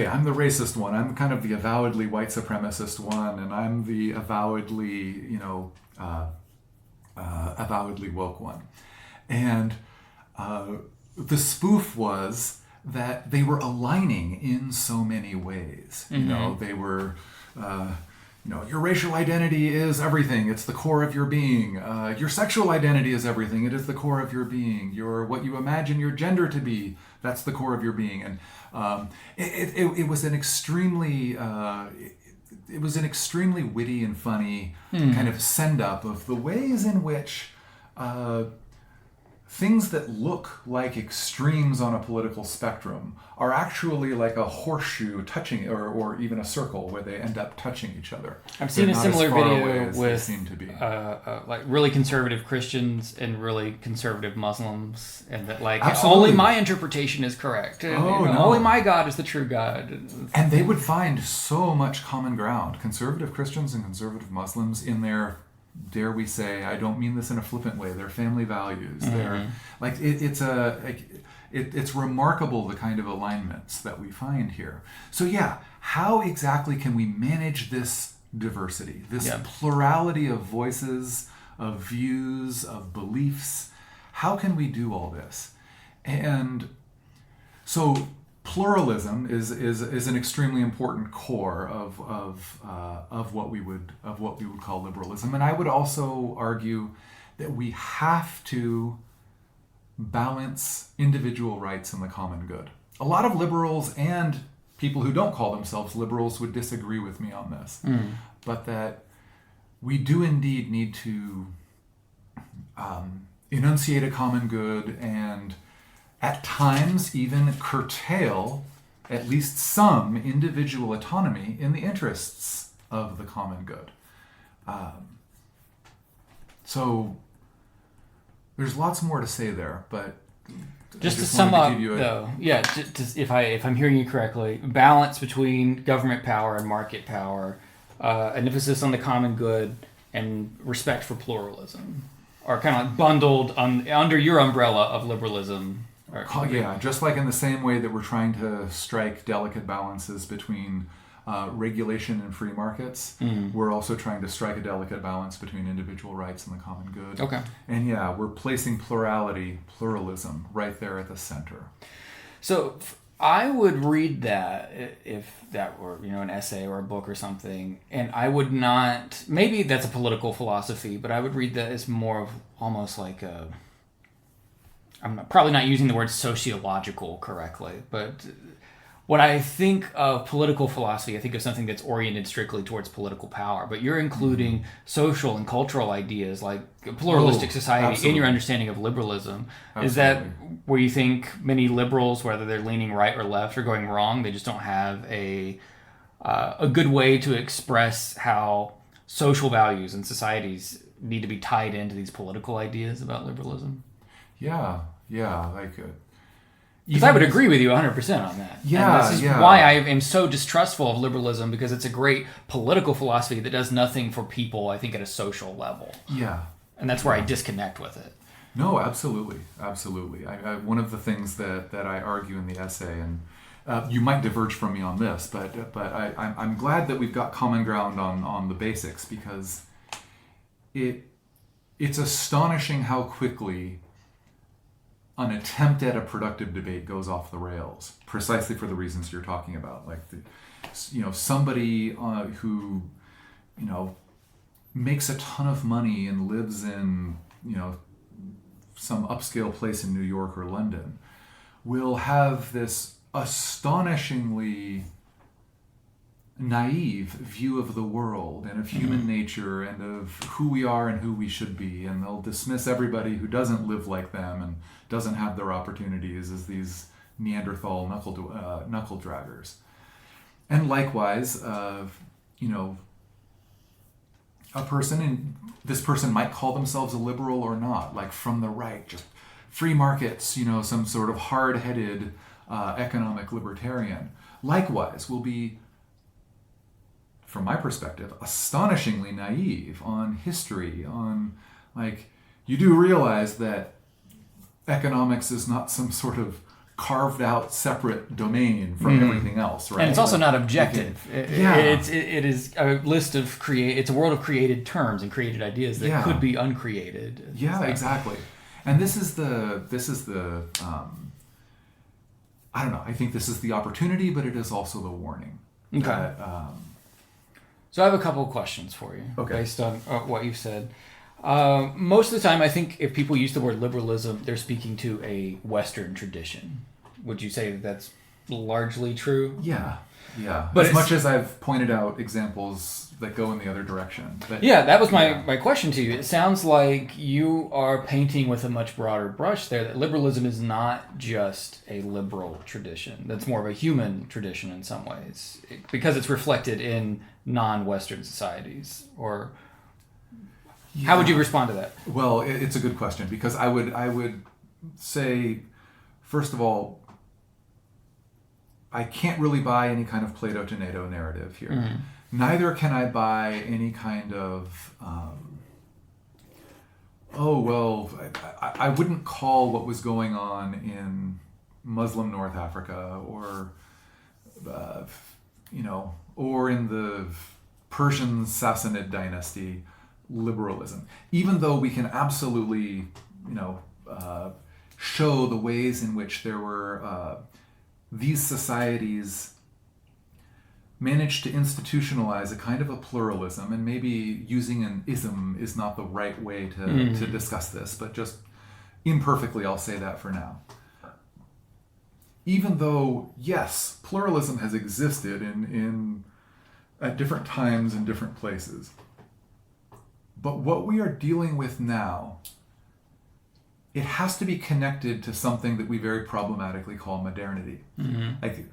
Speaker 3: I'm the racist one. I'm kind of the avowedly white supremacist one, and I'm the avowedly, avowedly woke one. And the spoof was that they were aligning in so many ways. They were, your racial identity is everything. It's the core of your being. Your sexual identity is everything. It is the core of your being. What you imagine your gender to be, that's the core of your being. And it was an extremely witty and funny kind of send up of the ways in which things that look like extremes on a political spectrum are actually like a horseshoe touching, or even a circle where they end up touching each other.
Speaker 2: I've seen a similar video with
Speaker 3: seem to be.
Speaker 2: Like really conservative Christians and really conservative Muslims, and that
Speaker 3: Absolutely.
Speaker 2: Only my interpretation is correct. Only my God is the true God.
Speaker 3: And they would find so much common ground. Conservative Christians and conservative Muslims in their dare we say, I don't mean this in a flippant way, their family values. They're like it's remarkable the kind of alignments that we find here. So yeah, how exactly can we manage this diversity, this plurality of voices, of views, of beliefs? How can we do all this? And so pluralism is an extremely important core of what we would call liberalism. And I would also argue that we have to balance individual rights and the common good. A lot of liberals and people who don't call themselves liberals would disagree with me on this, but that we do indeed need to enunciate a common good and at times even curtail at least some individual autonomy in the interests of the common good. So there's lots more to say there, but
Speaker 2: just to sum up, though, if I'm hearing you correctly, balance between government power and market power, an emphasis on the common good, and respect for pluralism are kind of like bundled under your umbrella of liberalism.
Speaker 3: Yeah, just like in the same way that we're trying to strike delicate balances between regulation and free markets, we're also trying to strike a delicate balance between individual rights and the common good.
Speaker 2: Okay.
Speaker 3: And yeah, we're placing pluralism right there at the center.
Speaker 2: So I would read that if that were, an essay or a book or something, and I would not, maybe that's a political philosophy, but I would read that as more of almost like I'm probably not using the word sociological correctly, but when I think of political philosophy, I think of something that's oriented strictly towards political power. But you're including social and cultural ideas like a pluralistic society
Speaker 3: absolutely.
Speaker 2: in your understanding of liberalism.
Speaker 3: Absolutely.
Speaker 2: Is that where you think many liberals, whether they're leaning right or left, are going wrong? They just don't have a good way to express how social values and societies need to be tied into these political ideas about liberalism?
Speaker 3: Yeah,
Speaker 2: because I would agree with you 100% on that.
Speaker 3: Yeah,
Speaker 2: and this is why I am so distrustful of liberalism, because it's a great political philosophy that does nothing for people, I think, at a social level.
Speaker 3: Yeah.
Speaker 2: And that's where I disconnect with it.
Speaker 3: No, absolutely. One of the things that I argue in the essay, and you might diverge from me on this, but I'm glad that we've got common ground on the basics, because it's astonishing how quickly an attempt at a productive debate goes off the rails, precisely for the reasons you're talking about. Like, somebody who, makes a ton of money and lives in, some upscale place in New York or London will have this astonishingly naive view of the world and of human nature and of who we are and who we should be, and they'll dismiss everybody who doesn't live like them and doesn't have their opportunities as these Neanderthal knuckle draggers. And likewise, a person, and this person might call themselves a liberal or not, like from the right, just free markets, some sort of hard-headed economic libertarian, likewise will be, from my perspective, astonishingly naive on history, on, you do realize that economics is not some sort of carved out separate domain from everything else, right?
Speaker 2: And it's also not objective. It is a list of it's a world of created terms and created ideas that could be uncreated.
Speaker 3: Yeah, exactly. And this is the I don't know, I think this is the opportunity, but it is also the warning.
Speaker 2: Okay.
Speaker 3: That,
Speaker 2: so I have a couple of questions for you, based on what you've said. Most of the time, I think if people use the word liberalism, they're speaking to a Western tradition. Would you say that that's largely true?
Speaker 3: Yeah.
Speaker 2: But
Speaker 3: as much as I've pointed out examples that go in the other direction. But,
Speaker 2: that was my question to you. It sounds like you are painting with a much broader brush there, that liberalism is not just a liberal tradition. That's more of a human tradition in some ways, because it's reflected in non-Western societies. Or how would you respond to that?
Speaker 3: Well, it's a good question, because I would say, first of all, I can't really buy any kind of Plato to NATO narrative here. Mm-hmm. Neither can I buy any kind of oh, well, I wouldn't call what was going on in Muslim North Africa or, or in the Persian Sassanid dynasty liberalism. Even though we can absolutely, show the ways in which there were these societies managed to institutionalize a kind of a pluralism, and maybe using an ism is not the right way to discuss this, but just imperfectly I'll say that for now. Even though, yes, pluralism has existed in at different times and different places, but what we are dealing with now, it has to be connected to something that we very problematically call modernity. Like,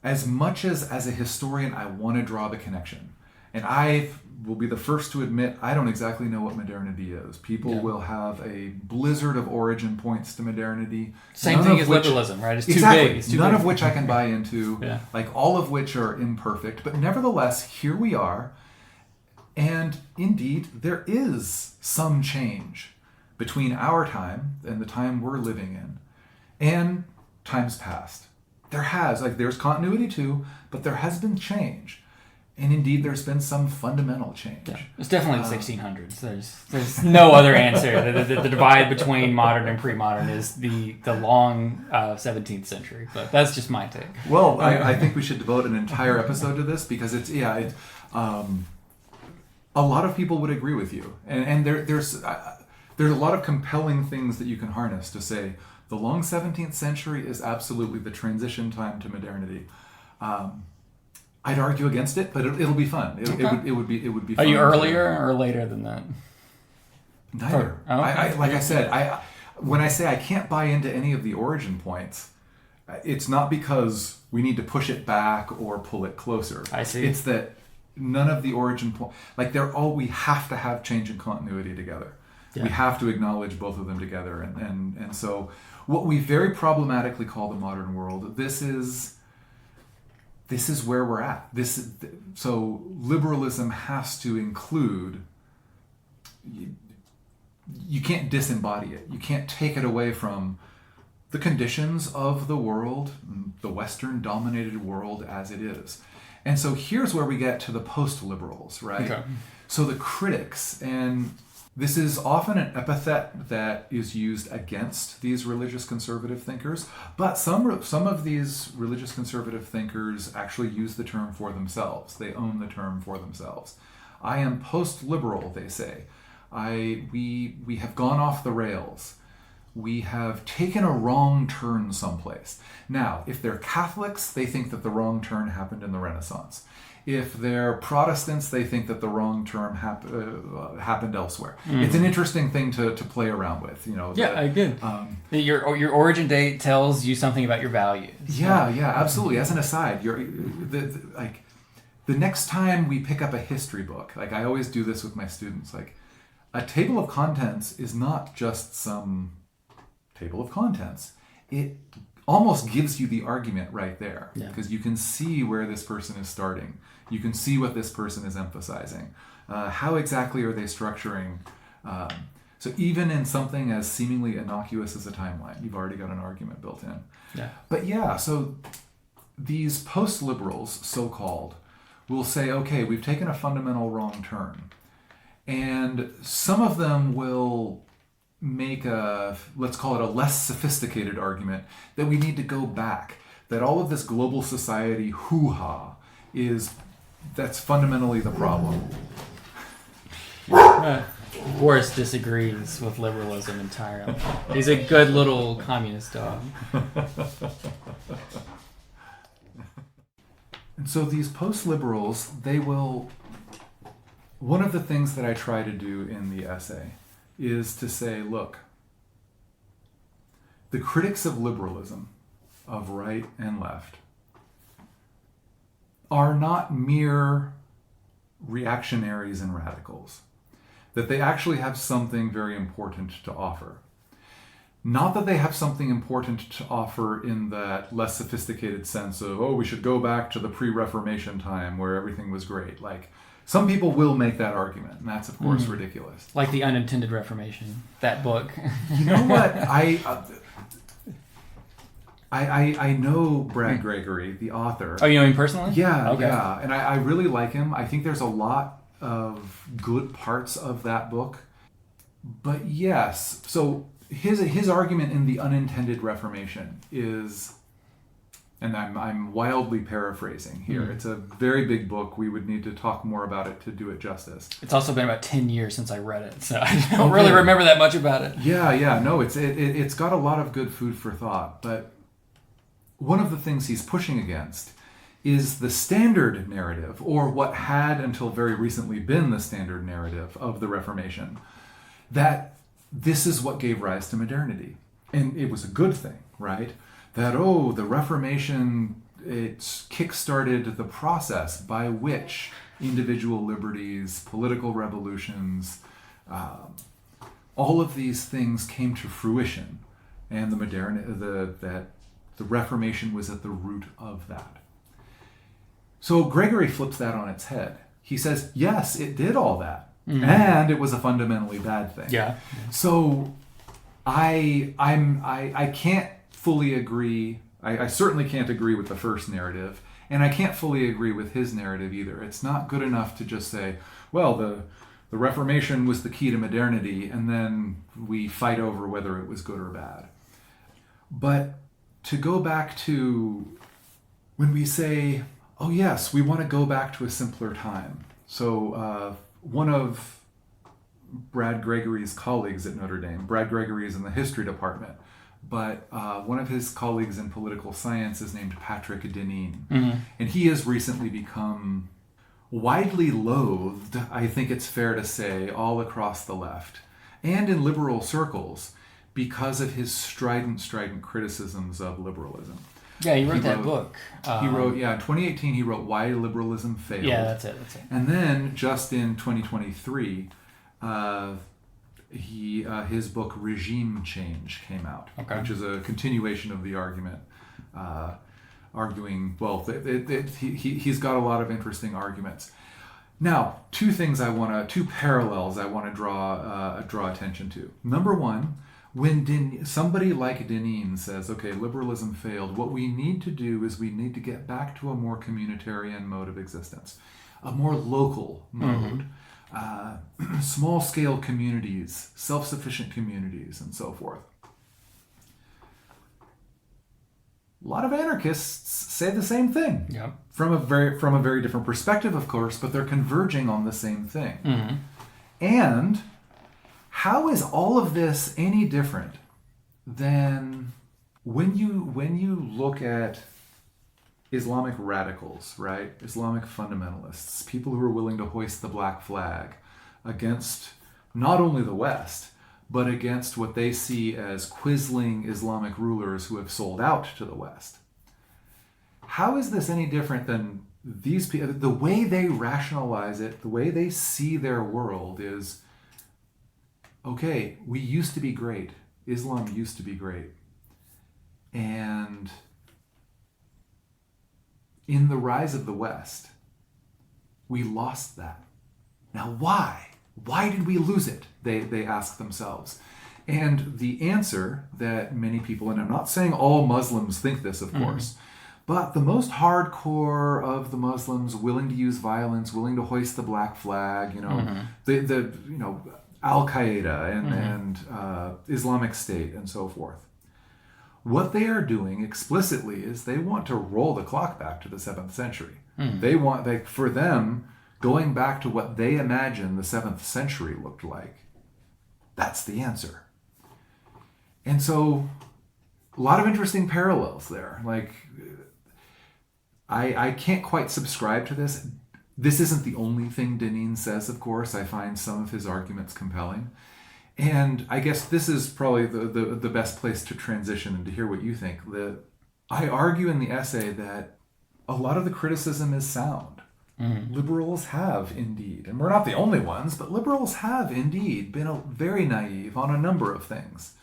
Speaker 3: as much as a historian, I want to draw the connection. And I will be the first to admit, I don't exactly know what modernity is. People will have a blizzard of origin points to modernity.
Speaker 2: Same thing as liberalism, right? It's too big. It's too
Speaker 3: none
Speaker 2: big.
Speaker 3: of which I can buy into,
Speaker 2: Yeah.
Speaker 3: like all of which are imperfect. But nevertheless, here we are. And indeed, there is some change between our time and the time we're living in and times past. There's continuity too, but there has been change. And indeed, there's been some fundamental change.
Speaker 2: Yeah. It's definitely the 1600s. There's no other answer. The divide between modern and pre-modern is the long 17th century. But that's just my take.
Speaker 3: Well, I think we should devote an entire episode to this because a lot of people would agree with you. And there's a lot of compelling things that you can harness to say the long 17th century is absolutely the transition time to modernity. I'd argue against it, but it'll be fun. It would be fun.
Speaker 2: Are you earlier or later than that?
Speaker 3: Neither.
Speaker 2: Oh, okay.
Speaker 3: Like I said, when I say I can't buy into any of the origin points, it's not because we need to push it back or pull it closer.
Speaker 2: I see.
Speaker 3: It's that none of the origin points, we have to have change and continuity together. Yeah. We have to acknowledge both of them together. And so what we very problematically call the modern world, this is where we're at. So liberalism has to include, you can't disembody it. You can't take it away from the conditions of the world, the Western dominated world as it is. And so here's where we get to the post-liberals, right? Okay. So the critics, and this is often an epithet that is used against these religious conservative thinkers, but some of these religious conservative thinkers actually use the term for themselves. They own the term for themselves. I am post-liberal, they say. We have gone off the rails. We have taken a wrong turn someplace. Now, if they're Catholics, they think that the wrong turn happened in the Renaissance. If they're Protestants, they think that the wrong turn happened elsewhere. It's an interesting thing to play around with,
Speaker 2: I did. Your origin date tells you something about your values.
Speaker 3: Yeah, absolutely. As an aside, the next time we pick up a history book, like I always do this with my students, like a table of contents is not just some table of contents. It almost gives you the argument right there because you can see where this person is starting. You can see what this person is emphasizing. How exactly are they structuring? So even in something as seemingly innocuous as a timeline, you've already got an argument built in. Yeah. But so these post-liberals, so-called, will say, okay, we've taken a fundamental wrong turn. And some of them will make let's call it a less sophisticated argument that we need to go back, that all of this global society hoo-ha that's fundamentally the problem.
Speaker 2: Boris disagrees with liberalism entirely. He's a good little communist dog.
Speaker 3: And so these post-liberals, one of the things that I try to do in the essay is to say, look, the critics of liberalism, of right and left, are not mere reactionaries and radicals, that they actually have something very important to offer. Not that they have something important to offer in that less sophisticated sense of, oh, we should go back to the pre-Reformation time where everything was great. Like, some people will make that argument, and that's, of course, ridiculous.
Speaker 2: Like the Unintended Reformation, that book.
Speaker 3: You know what? I know Brad Gregory, the author.
Speaker 2: Oh, you know him personally?
Speaker 3: Yeah,
Speaker 2: Okay.
Speaker 3: yeah. And I really like him. I think there's a lot of good parts of that book. But yes, so his argument in the Unintended Reformation is, and I'm wildly paraphrasing here. It's a very big book. We would need to talk more about it to do it justice.
Speaker 2: It's also been about 10 years since I read it, so I don't really remember that much about it.
Speaker 3: Yeah. No, it's got a lot of good food for thought. But one of the things he's pushing against is the standard narrative, or what had until very recently been the standard narrative of the Reformation, that this is what gave rise to modernity. And it was a good thing, right? That, the Reformation, it kick-started the process by which individual liberties, political revolutions, all of these things came to fruition. And the Reformation was at the root of that. So Gregory flips that on its head. He says, yes, it did all that. And it was a fundamentally bad thing.
Speaker 2: Yeah.
Speaker 3: So I can't fully agree. I certainly can't agree with the first narrative, and I can't fully agree with his narrative either. It's not good enough to just say, well, the Reformation was the key to modernity, and then we fight over whether it was good or bad. But to go back to when we say, oh yes, we want to go back to a simpler time. So one of Brad Gregory's colleagues at Notre Dame, Brad Gregory is in the history department, but one of his colleagues in political science is named Patrick Deneen. And he has recently become widely loathed, I think it's fair to say, all across the left and in liberal circles because of his strident criticisms of liberalism.
Speaker 2: Yeah, he wrote that book.
Speaker 3: In 2018 he wrote Why Liberalism Failed.
Speaker 2: Yeah, that's it.
Speaker 3: And then just in 2023, his book Regime Change came out, which is a continuation of the argument, arguing, well, he's got a lot of interesting arguments. Now, two parallels I want to draw attention to. Number one, when somebody like Deneen says, okay, liberalism failed, what we need to do is we need to get back to a more communitarian mode of existence, a more local mode, small-scale communities, self-sufficient communities, and so forth. A lot of anarchists say the same thing, from a very different perspective, of course, but they're converging on the same thing. And how is all of this any different than when you look at Islamic radicals, right? Islamic fundamentalists, people who are willing to hoist the black flag against not only the West, but against what they see as quisling Islamic rulers who have sold out to the West. How is this any different than these people? The way they rationalize it, the way they see their world is, okay, we used to be great. Islam used to be great. And in the rise of the West, we lost that. Now why? Why did we lose it? They ask themselves. And the answer that many people, and I'm not saying all Muslims think this, of course, but the most hardcore of the Muslims willing to use violence, willing to hoist the black flag, Al-Qaeda and Islamic State and so forth. What they are doing explicitly is they want to roll the clock back to the 7th century. For them, going back to what they imagine the 7th century looked like, that's the answer. And so, a lot of interesting parallels there. Like, I can't quite subscribe to this. This isn't the only thing Deneen says, of course. I find some of his arguments compelling. And I guess this is probably the best place to transition and to hear what you think. I argue in the essay that a lot of the criticism is sound. Liberals have indeed, and we're not the only ones, but liberals have indeed been very naive on a number of things.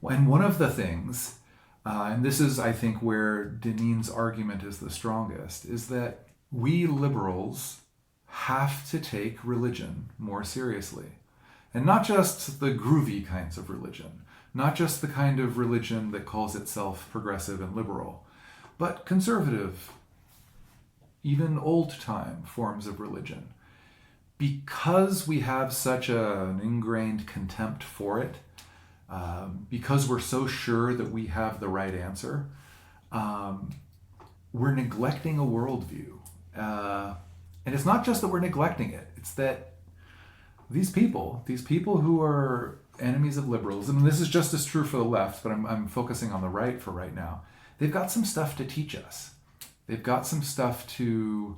Speaker 3: And one of the things, and this is, I think, where Deneen's argument is the strongest, is that we liberals have to take religion more seriously. And not just the groovy kinds of religion, not just the kind of religion that calls itself progressive and liberal, but conservative, even old-time forms of religion. Because we have such an ingrained contempt for it, because we're so sure that we have the right answer, we're neglecting a worldview. And it's not just that we're neglecting it, it's that these people who are enemies of liberalism, and this is just as true for the left, but I'm focusing on the right for right now, they've got some stuff to teach us. They've got some stuff to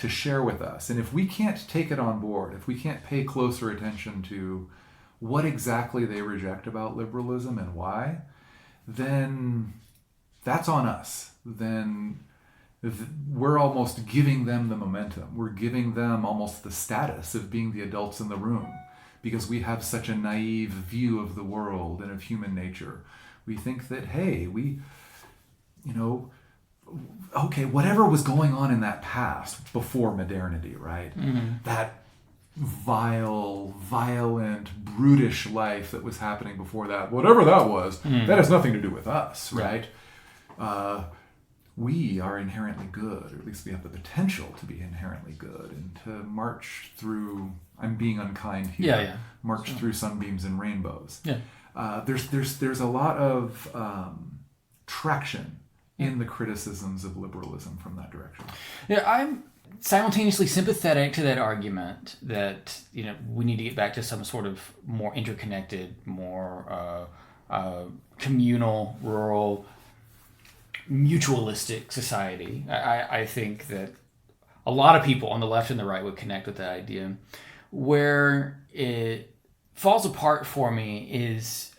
Speaker 3: share with us. And if we can't take it on board, if we can't pay closer attention to what exactly they reject about liberalism and why, then that's on us. Then we're almost giving them the momentum. We're giving them almost the status of being the adults in the room because we have such a naive view of the world and of human nature. We think that, hey, okay, whatever was going on in that past before modernity, right? Mm-hmm. That vile, violent, brutish life that was happening before that, whatever that was, that has nothing to do with us, right? We are inherently good, or at least we have the potential to be inherently good, and to march through, I'm being unkind here, march through sunbeams and rainbows. Yeah. There's a lot of traction in the criticisms of liberalism from that direction.
Speaker 2: Yeah, I'm simultaneously sympathetic to that argument that we need to get back to some sort of more interconnected, more communal, rural, mutualistic society. I think that a lot of people on the left and the right would connect with that idea. Where it falls apart for me is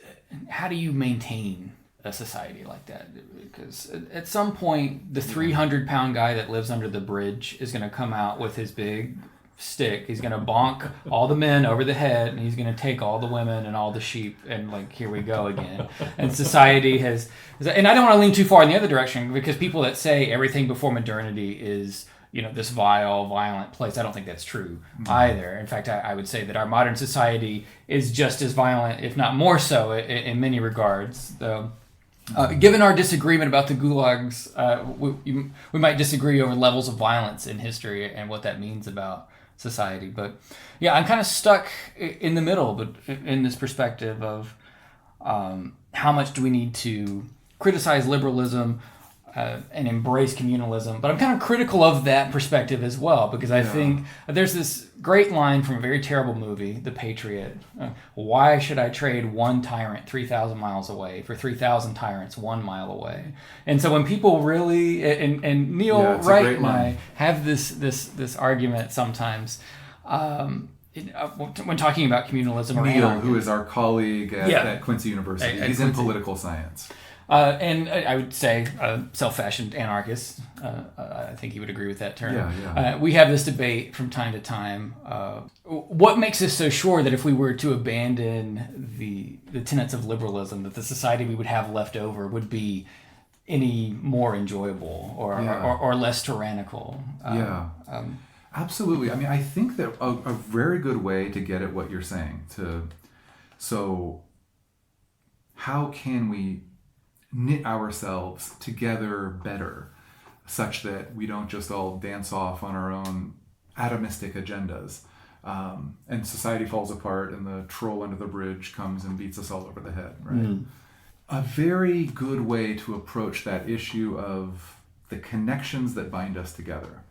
Speaker 2: how do you maintain a society like that? Because at some point the 300-pound guy that lives under the bridge is going to come out with his big stick. He's going to bonk all the men over the head, and he's going to take all the women and all the sheep, and here we go again. And society has, and I don't want to lean too far in the other direction, because people that say everything before modernity is this vile, violent place, I don't think that's true either. In fact, I would say that our modern society is just as violent, if not more so, in many regards. Given our disagreement about the gulags, we might disagree over levels of violence in history and what that means about society. But yeah, I'm kind of stuck in the middle, but in this perspective of how much do we need to criticize liberalism and embrace communalism. But I'm kind of critical of that perspective as well, because I think there's this great line from a very terrible movie, The Patriot. Why should I trade one tyrant 3,000 miles away for 3,000 tyrants 1 mile away? And so when people really, and Neil Wright and I have this argument sometimes, when talking about communalism.
Speaker 3: Neil, who is our colleague at Quincy University. He's in political science.
Speaker 2: And I would say self-fashioned anarchist. I think he would agree with that term. We have this debate from time to time. What makes us so sure that if we were to abandon the tenets of liberalism, that the society we would have left over would be any more enjoyable or less tyrannical?
Speaker 3: Absolutely. I mean, I think that a very good way to get at what you're saying, so how can we knit ourselves together better such that we don't just all dance off on our own atomistic agendas and society falls apart and the troll under the bridge comes and beats us all over the head, right? A very good way to approach that issue of the connections that bind us together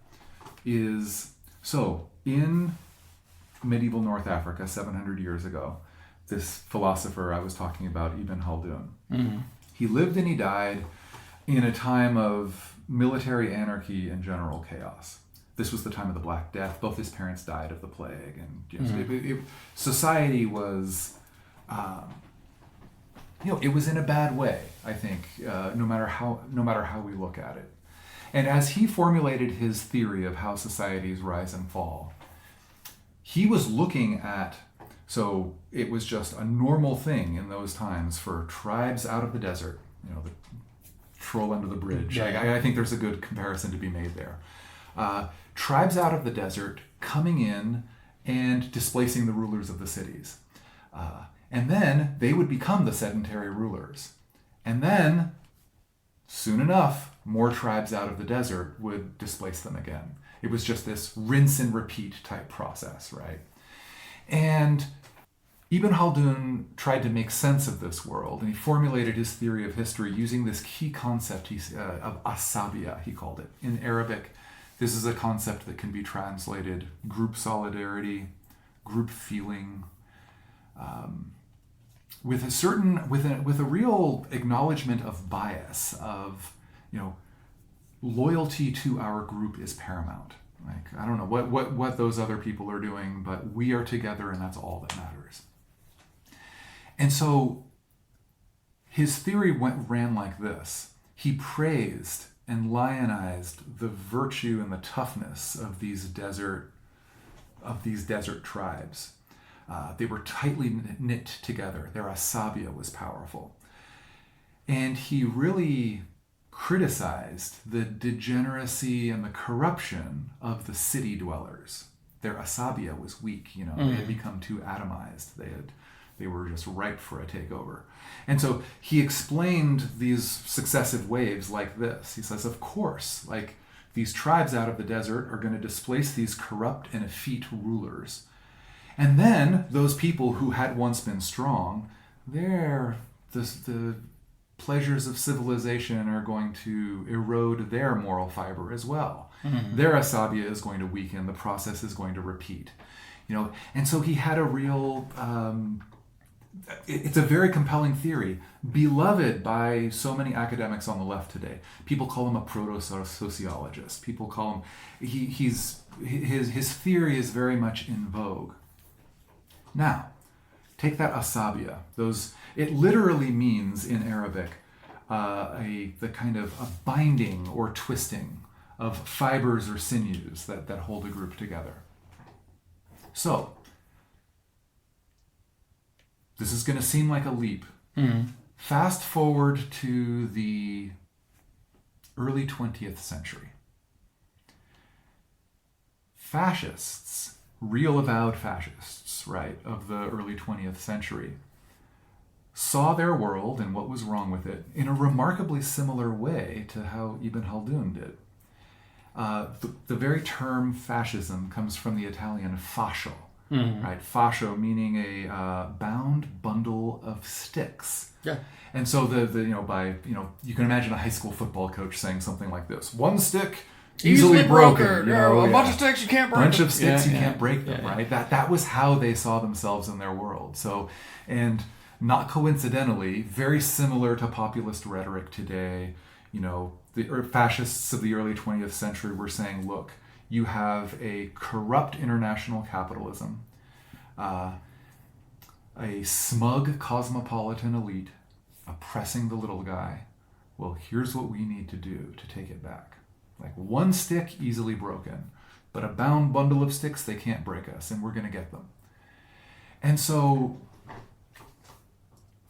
Speaker 3: is, so in medieval North Africa 700 years ago, this philosopher I was talking about, Ibn Khaldun, he lived and he died in a time of military anarchy and general chaos. This was the time of the Black Death. Both his parents died of the plague, and society was, it was in a bad way. I think, no matter how we look at it. And as he formulated his theory of how societies rise and fall, he was looking at So it was just a normal thing in those times for tribes out of the desert, the troll under the bridge.
Speaker 2: Yeah.
Speaker 3: I think there's a good comparison to be made there. Tribes out of the desert coming in and displacing the rulers of the cities. And then they would become the sedentary rulers. And then, soon enough, more tribes out of the desert would displace them again. It was just this rinse and repeat type process, right? And Ibn Khaldun tried to make sense of this world, and he formulated his theory of history using this key concept of asabiya, he called it. In Arabic, this is a concept that can be translated group solidarity, group feeling, with a real acknowledgement of bias, of loyalty to our group is paramount. Like, I don't know what those other people are doing, but we are together and that's all that matters. And so his theory ran like this. He praised and lionized the virtue and the toughness of these desert tribes. They were tightly knit together. Their asabiya was powerful. And he really criticized the degeneracy and the corruption of the city dwellers. Their asabiya was weak, They had become too atomized. They were just ripe for a takeover. And so he explained these successive waves like this. He says, of course, like these tribes out of the desert are going to displace these corrupt and effete rulers. And then those people who had once been strong, the pleasures of civilization are going to erode their moral fiber as well. Mm-hmm. Their asabiya is going to weaken. The process is going to repeat. And so he had a real... it's a very compelling theory, beloved by so many academics on the left today. People call him a proto-sociologist. People call him... His theory is very much in vogue. Now, take that asabiya. It literally means in Arabic the kind of a binding or twisting of fibers or sinews that hold a group together. So, this is going to seem like a leap. Mm-hmm. Fast forward to the early 20th century. Fascists, real avowed fascists, right, of the early 20th century, saw their world and what was wrong with it in a remarkably similar way to how Ibn Khaldun did. The very term fascism comes from the Italian fascio, mm-hmm. right? Fascio meaning a bound bundle of sticks. Yeah. And so you can imagine a high school football coach saying something like this: one stick easily broken.
Speaker 2: A bunch of sticks you can't break.
Speaker 3: Bunch of sticks you can't break them. Yeah. Right. That was how they saw themselves in their world. So, and not coincidentally, very similar to populist rhetoric today. The fascists of the early 20th century were saying, look, you have a corrupt international capitalism, a smug cosmopolitan elite oppressing the little guy. Well, here's what we need to do to take it back. Like one stick easily broken, but a bound bundle of sticks, they can't break us, and we're going to get them. And so,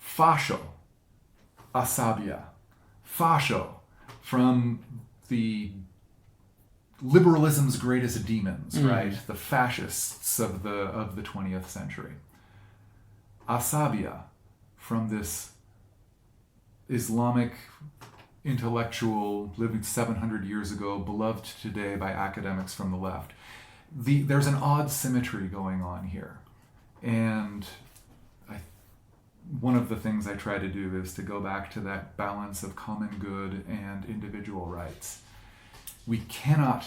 Speaker 3: fascio, asabiya, fascio, from the liberalism's greatest demons, right? The fascists of the 20th century. Asabiya, from this Islamic intellectual living 700 years ago, beloved today by academics from the left. There's an odd symmetry going on here. And one of the things I try to do is to go back to that balance of common good and individual rights. We cannot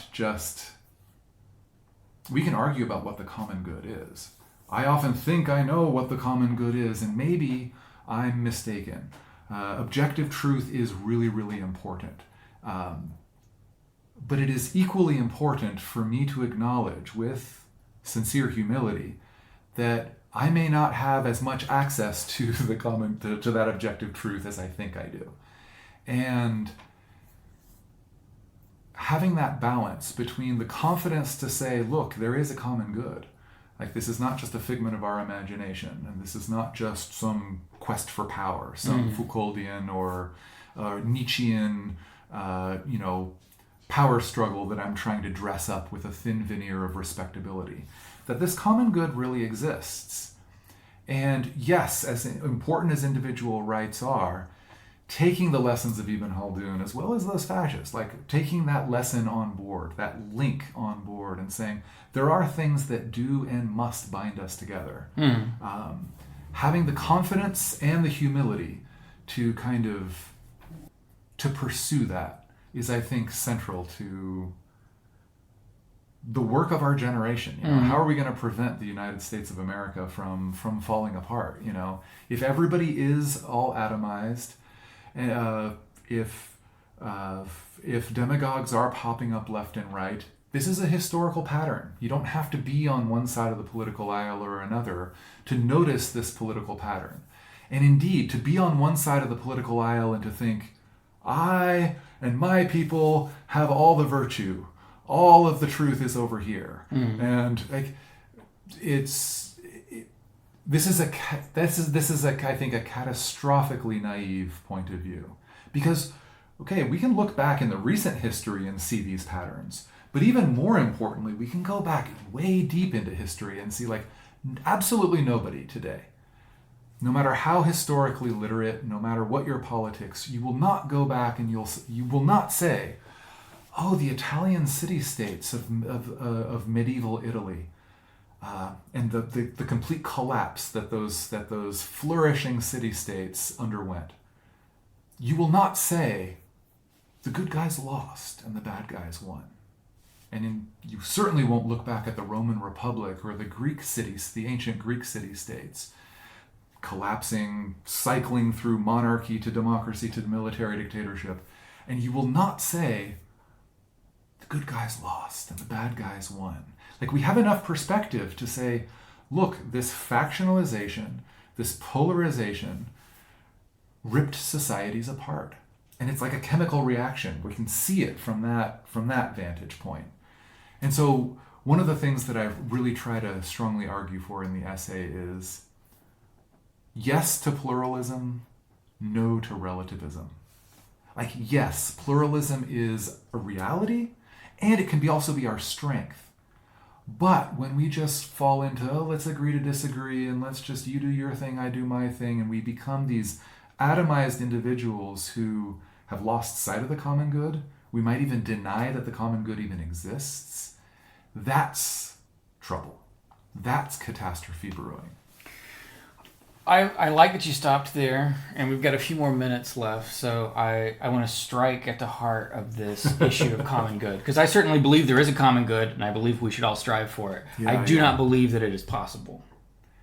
Speaker 3: we can argue about what the common good is. I often think I know what the common good is, and maybe I'm mistaken. Objective truth is really, really important. But it is equally important for me to acknowledge with sincere humility that I may not have as much access to the to that objective truth as I think I do. And having that balance between the confidence to say, look, there is a common good, Like, this is not just a figment of our imagination, and this is not just some quest for power, some Foucauldian or Nietzschean, power struggle that I'm trying to dress up with a thin veneer of respectability. That this common good really exists. And yes, as important as individual rights are, taking the lessons of Ibn Khaldun, as well as those fascists, like taking that lesson on board, that link on board, and saying, there are things that do and must bind us together. Having the confidence and the humility to to pursue that is, I think, central to the work of our generation. How are we going to prevent the United States of America from falling apart? If everybody is all atomized, if demagogues are popping up left and right, this is a historical pattern. You don't have to be on one side of the political aisle or another to notice this political pattern. And indeed, to be on one side of the political aisle and to think, I and my people have all the virtue, all of the truth is over here. And this is I think a catastrophically naive point of view, because we can look back in the recent history and see these patterns, but even more importantly, we can go back way deep into history and see absolutely nobody today, no matter how historically literate, no matter what your politics, you will not go back and you will not say, oh, the Italian city-states of medieval Italy, and the complete collapse that those flourishing city-states underwent. You will not say, the good guys lost and the bad guys won. And you certainly won't look back at the Roman Republic or the ancient Greek city-states, collapsing, cycling through monarchy to democracy to military dictatorship, and you will not say, the good guys lost and the bad guys won. We have enough perspective to say, look, this factionalization, this polarization ripped societies apart. And it's like a chemical reaction. We can see it from that vantage point. And so one of the things that I really try to strongly argue for in the essay is yes to pluralism, no to relativism. Yes, pluralism is a reality, and it can also be our strength. But when we just fall into, let's agree to disagree, and let's just, you do your thing, I do my thing, and we become these atomized individuals who have lost sight of the common good, we might even deny that the common good even exists, that's trouble. That's catastrophe brewing.
Speaker 2: I like that you stopped there, and we've got a few more minutes left, so I want to strike at the heart of this issue of common good, because I certainly believe there is a common good, and I believe we should all strive for it. I do not believe that it is possible.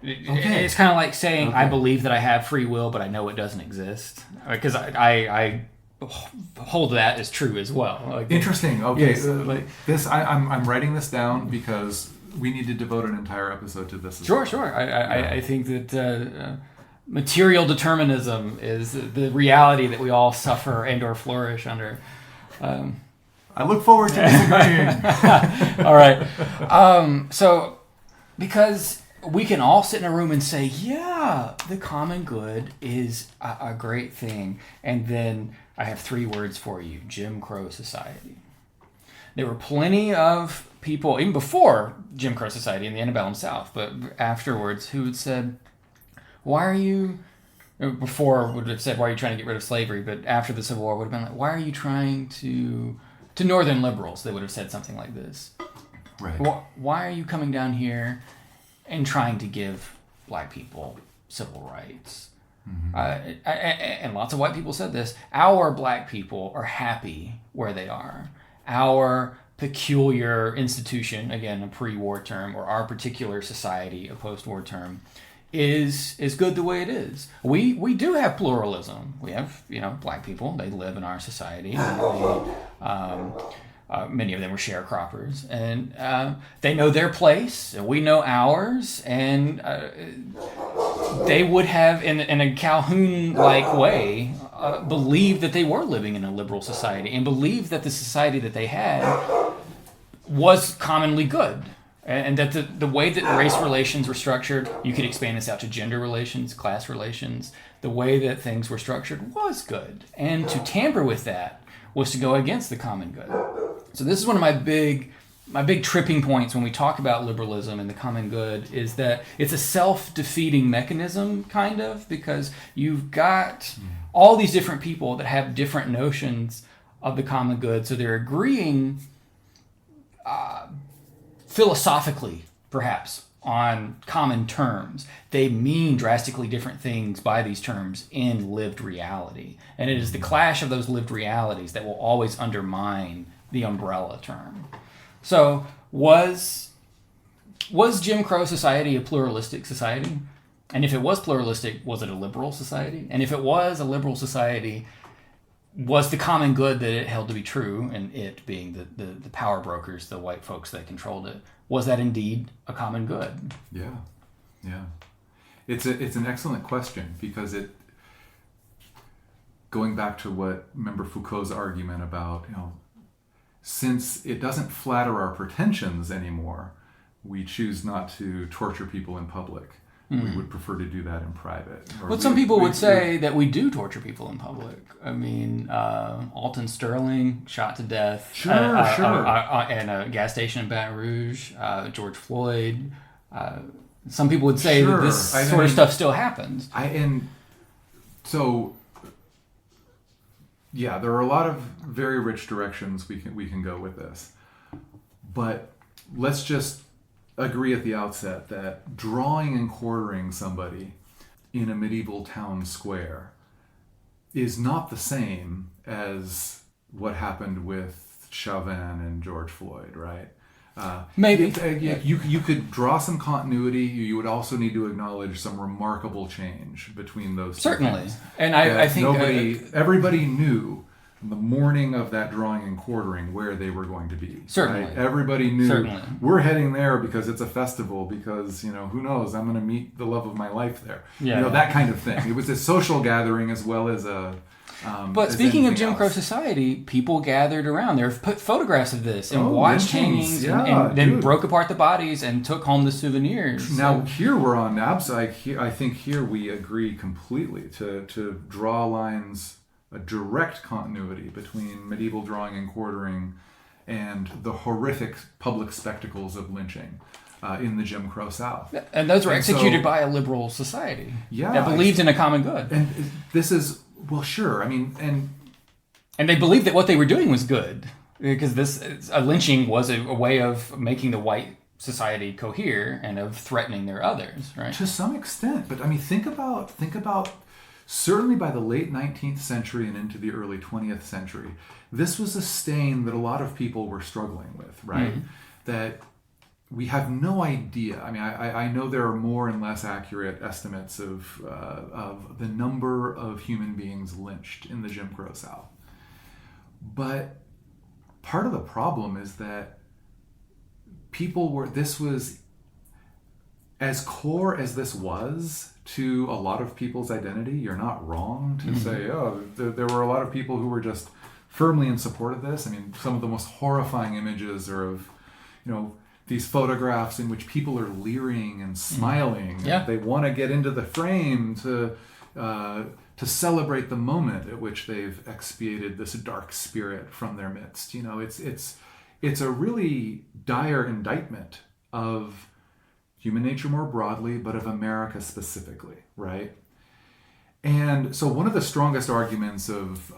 Speaker 2: It's kind of like saying, I believe that I have free will, but I know it doesn't exist, because I hold that as true as well.
Speaker 3: Interesting. Okay, yes, I'm writing this down because we need to devote an entire episode to this.
Speaker 2: Sure. I think that material determinism is the reality that we all suffer and or flourish under.
Speaker 3: I look forward to disagreeing.
Speaker 2: All right. So, because we can all sit in a room and say, yeah, the common good is a great thing. And then I have 3 words for you: Jim Crow society. There were plenty of people, even before Jim Crow society in the antebellum South, but afterwards, who had said, before would have said, why are you trying to get rid of slavery? But after the Civil War would have been like, why are you trying to Northern liberals, they would have said something like this.
Speaker 3: Right.
Speaker 2: Why are you coming down here and trying to give black people civil rights? Mm-hmm. And lots of white people said this. Our black people are happy where they are. Our peculiar institution, again, a pre-war term, or our particular society, a post-war term, is good the way it is. We do have pluralism. We have, black people. They live in our society. Many of them were sharecroppers, and they know their place, and we know ours, and they would have, in a Calhoun-like way, believed that they were living in a liberal society, and believed that the society that they had was commonly good. And that the way that race relations were structured, you could expand this out to gender relations, class relations. The way that things were structured was good. And to tamper with that was to go against the common good. So this is one of my big tripping points when we talk about liberalism and the common good, is that it's a self-defeating mechanism, kind of, because you've got all these different people that have different notions of the common good. So they're agreeing philosophically, perhaps, on common terms. They mean drastically different things by these terms in lived reality. And it is the clash of those lived realities that will always undermine the umbrella term. So was Jim Crow society a pluralistic society? And if it was pluralistic, was it a liberal society? And if it was a liberal society, was the common good that it held to be true, and it being the power brokers, the white folks that controlled it, was that indeed a common good?
Speaker 3: Yeah. It's an excellent question, because going back to remember Foucault's argument about, since it doesn't flatter our pretensions anymore, we choose not to torture people in public. We would prefer to do that in private.
Speaker 2: But some people would say that we do torture people in public. I mean, Alton Sterling shot to death
Speaker 3: Sure.
Speaker 2: in a gas station in Baton Rouge. George Floyd. Some people would say that this sort of stuff still happens.
Speaker 3: Yeah, there are a lot of very rich directions we can go with this. But let's just agree at the outset that drawing and quartering somebody in a medieval town square is not the same as what happened with Chauvin and George Floyd, right?
Speaker 2: Maybe.
Speaker 3: You could draw some continuity. You would also need to acknowledge some remarkable change between those two
Speaker 2: Certainly.
Speaker 3: things.
Speaker 2: And I think
Speaker 3: everybody knew the morning of that drawing and quartering where they were going to be.
Speaker 2: Certainly.
Speaker 3: Right? Everybody knew,
Speaker 2: Certainly.
Speaker 3: We're heading there because it's a festival, because, who knows, I'm going to meet the love of my life there.
Speaker 2: Yeah.
Speaker 3: That kind of thing. It was a social gathering as well as a...
Speaker 2: But speaking of Jim Crow society, people gathered around. There put photographs of this and watched hangings, and then broke apart the bodies and took home the souvenirs.
Speaker 3: Now here we're on I think here we agree completely to draw lines, a direct continuity between medieval drawing and quartering and the horrific public spectacles of lynching in the Jim Crow South.
Speaker 2: And those were executed by a liberal society that believed in a common good.
Speaker 3: And this is... Well, sure. I mean,
Speaker 2: and they believed that what they were doing was good, because a lynching was a way of making the white society cohere and of threatening their others, right?
Speaker 3: To some extent, but I mean, think about certainly by the late 19th century and into the early 20th century, this was a stain that a lot of people were struggling with, right? Mm-hmm. That we have no idea. I mean, I know there are more and less accurate estimates of the number of human beings lynched in the Jim Crow South. But part of the problem is that this was, as core as this was to a lot of people's identity, you're not wrong to say, there were a lot of people who were just firmly in support of this. I mean, some of the most horrifying images are of, these photographs in which people are leering and smiling.
Speaker 2: Yeah.
Speaker 3: And they want to get into the frame to celebrate the moment at which they've expiated this dark spirit from their midst. It's a really dire indictment of human nature more broadly, but of America specifically, right? And so one of the strongest arguments of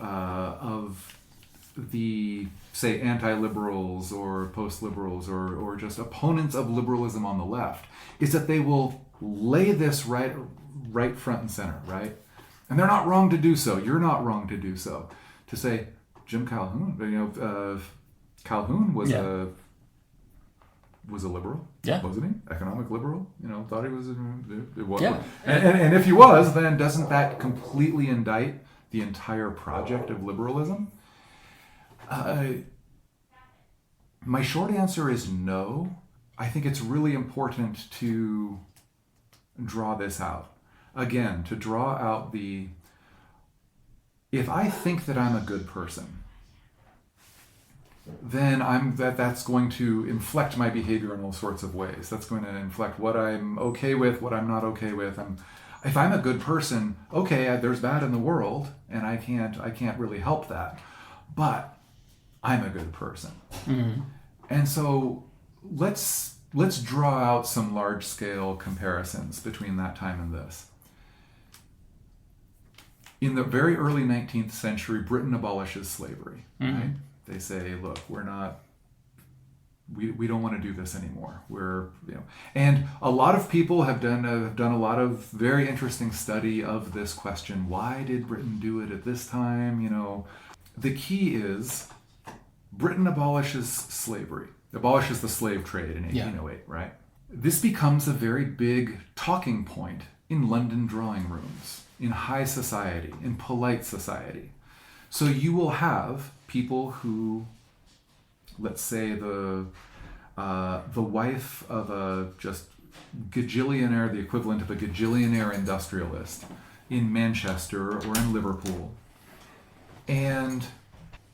Speaker 3: the, say, anti-liberals or post-liberals or just opponents of liberalism on the left is that they will lay this right front and center, right? And they're not wrong to do so. You're not wrong to do so. To say Jim Calhoun, Calhoun was a liberal, wasn't he? Economic liberal, thought he was. And if he was, then doesn't that completely indict the entire project of liberalism? My short answer is no. I think it's really important to draw this out. Again, to draw out if I think that I'm a good person, then that's going to inflect my behavior in all sorts of ways. That's going to inflect what I'm okay with, what I'm not okay with. If I'm a good person, okay, there's bad in the world, and I can't really help that, but I'm a good person.
Speaker 2: Mm-hmm.
Speaker 3: And so let's draw out some large-scale comparisons between that time and this. In the very early 19th century, Britain abolishes slavery.
Speaker 2: Mm-hmm.
Speaker 3: Right? They say, look, we don't want to do this anymore. And a lot of people have done a lot of very interesting study of this question. Why did Britain do it at this time? The key is Britain abolishes slavery, abolishes the slave trade in 1808, right? This becomes a very big talking point in London drawing rooms, in high society, in polite society. So you will have people who, let's say the wife of a just gajillionaire, the equivalent of a gajillionaire industrialist in Manchester or in Liverpool. And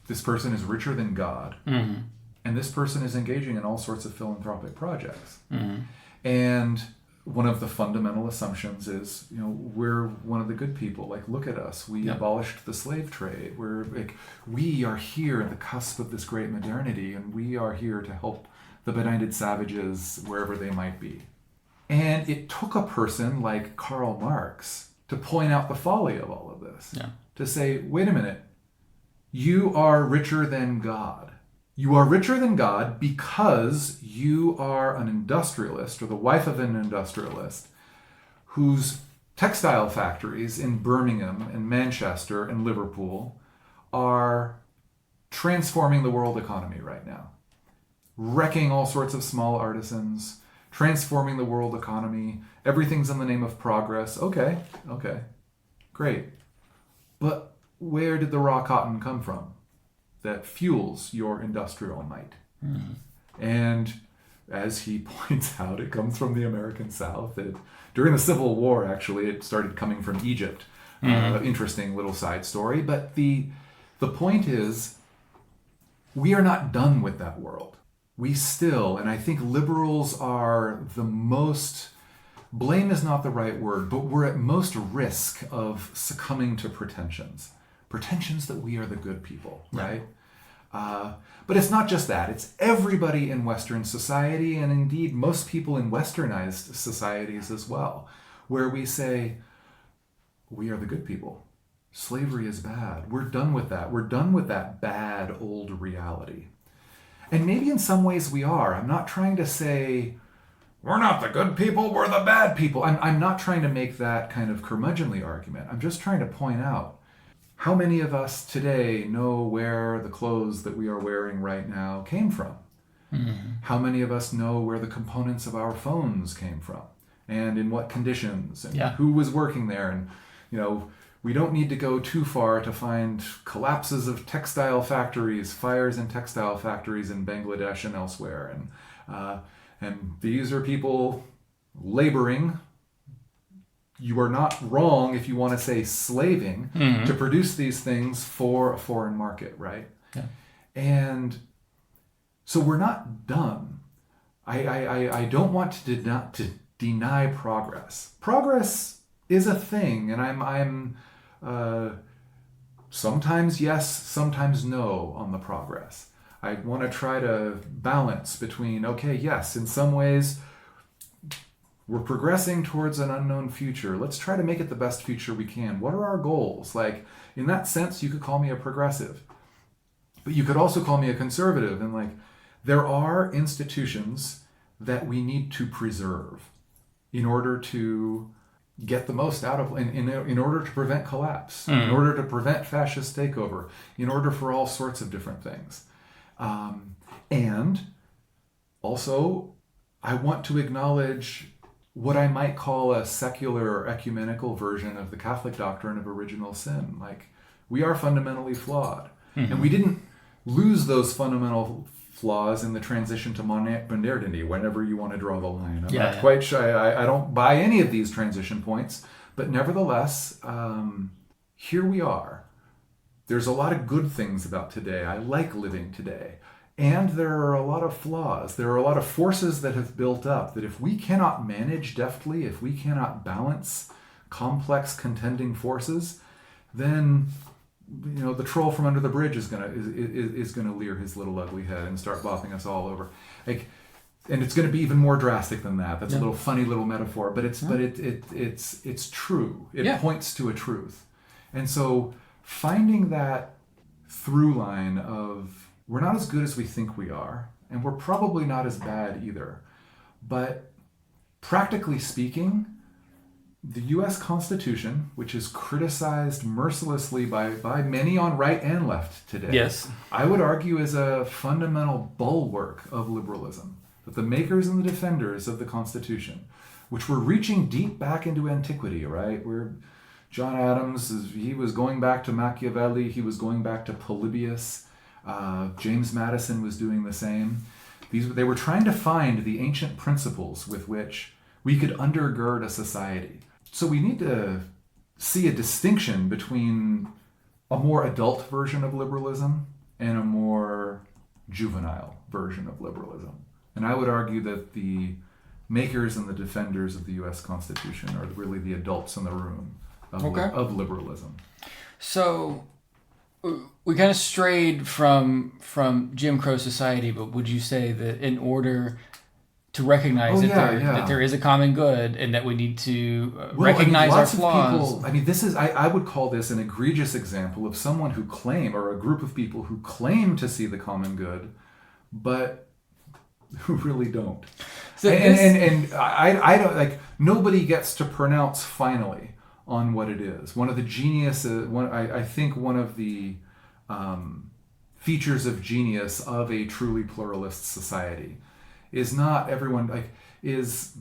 Speaker 3: this person is richer than God.
Speaker 2: Mm-hmm. And
Speaker 3: this person is engaging in all sorts of philanthropic projects.
Speaker 2: Mm-hmm.
Speaker 3: And one of the fundamental assumptions is, we're one of the good people. Like, look at us. We abolished the slave trade. We are here at the cusp of this great modernity, and we are here to help the benighted savages wherever they might be. And it took a person like Karl Marx to point out the folly of all of this.
Speaker 2: Yeah.
Speaker 3: To say, wait a minute, you are richer than God. You are richer than God because you are an industrialist, or the wife of an industrialist, whose textile factories in Birmingham and Manchester and Liverpool are transforming the world economy right now. Wrecking all sorts of small artisans, transforming the world economy. Everything's in the name of progress. Okay, great. But where did the raw cotton come from that fuels your industrial might?
Speaker 2: Mm-hmm.
Speaker 3: And as he points out, it comes from the American South. During the Civil War, actually, it started coming from Egypt.
Speaker 2: Mm-hmm.
Speaker 3: Interesting little side story. But the point is, we are not done with that world. We still, and I think liberals are the most, blame is not the right word, but we're at most risk of succumbing to pretensions that we are the good people, right? But it's not just that. It's everybody in Western society, and indeed most people in westernized societies as well, where we say, we are the good people. Slavery is bad. We're done with that. We're done with that bad old reality. And maybe in some ways we are. I'm not trying to say, we're not the good people, we're the bad people. I'm not trying to make that kind of curmudgeonly argument. I'm just trying to point out, how many of us today know where the clothes that we are wearing right now came from?
Speaker 2: Mm-hmm.
Speaker 3: How many of us know where the components of our phones came from? And in what conditions? And who was working there? And, we don't need to go too far to find collapses of textile factories, fires in textile factories in Bangladesh and elsewhere. And these are people laboring. You are not wrong if you want to say slaving,
Speaker 2: mm-hmm.
Speaker 3: to produce these things for a foreign market, right?
Speaker 2: Yeah.
Speaker 3: And so we're not done. I don't want to deny progress. Progress is a thing, and I'm sometimes yes, sometimes no on the progress. I want to try to balance between, okay, yes, in some ways we're progressing towards an unknown future. Let's try to make it the best future we can. What are our goals? Like, in that sense, you could call me a progressive, but you could also call me a conservative. And there are institutions that we need to preserve in order to get the most out of, in order to prevent collapse, in order to prevent fascist takeover, in order for all sorts of different things. And also, I want to acknowledge what I might call a secular or ecumenical version of the Catholic doctrine of original sin. We are fundamentally flawed. Mm-hmm. And we didn't lose those fundamental flaws in the transition to modernity, whenever you want to draw the line. I'm not quite sure. I don't buy any of these transition points, but nevertheless, here we are. There's a lot of good things about today. I like living today. And there are a lot of flaws. There are a lot of forces that have built up that if we cannot manage deftly, if we cannot balance complex contending forces, then the troll from under the bridge is gonna leer his little ugly head and start bopping us all over. And it's going to be even more drastic than that. That's a little funny little metaphor, but it's true. It points to a truth. And so finding that through line of we're not as good as we think we are, and we're probably not as bad either. But practically speaking, the U.S. Constitution, which is criticized mercilessly by many on right and left today,
Speaker 2: yes,
Speaker 3: I would argue is a fundamental bulwark of liberalism. That the makers and the defenders of the Constitution, which were reaching deep back into antiquity, right? Where John Adams, he was going back to Machiavelli, he was going back to Polybius, James Madison was doing the same. They were trying to find the ancient principles with which we could undergird a society. So we need to see a distinction between a more adult version of liberalism and a more juvenile version of liberalism. And I would argue that the makers and the defenders of the U.S. Constitution are really the adults in the room of liberalism.
Speaker 2: So we kind of strayed from Jim Crow society, but would you say that in order to recognize that there is a common good and that we need to recognize our flaws?
Speaker 3: I would call this an egregious example of someone who or a group of people who claim to see the common good, but who really don't. So I don't nobody gets to pronounce finally on what it is. One of the geniuses, I think one of the features of genius of a truly pluralist society is not everyone is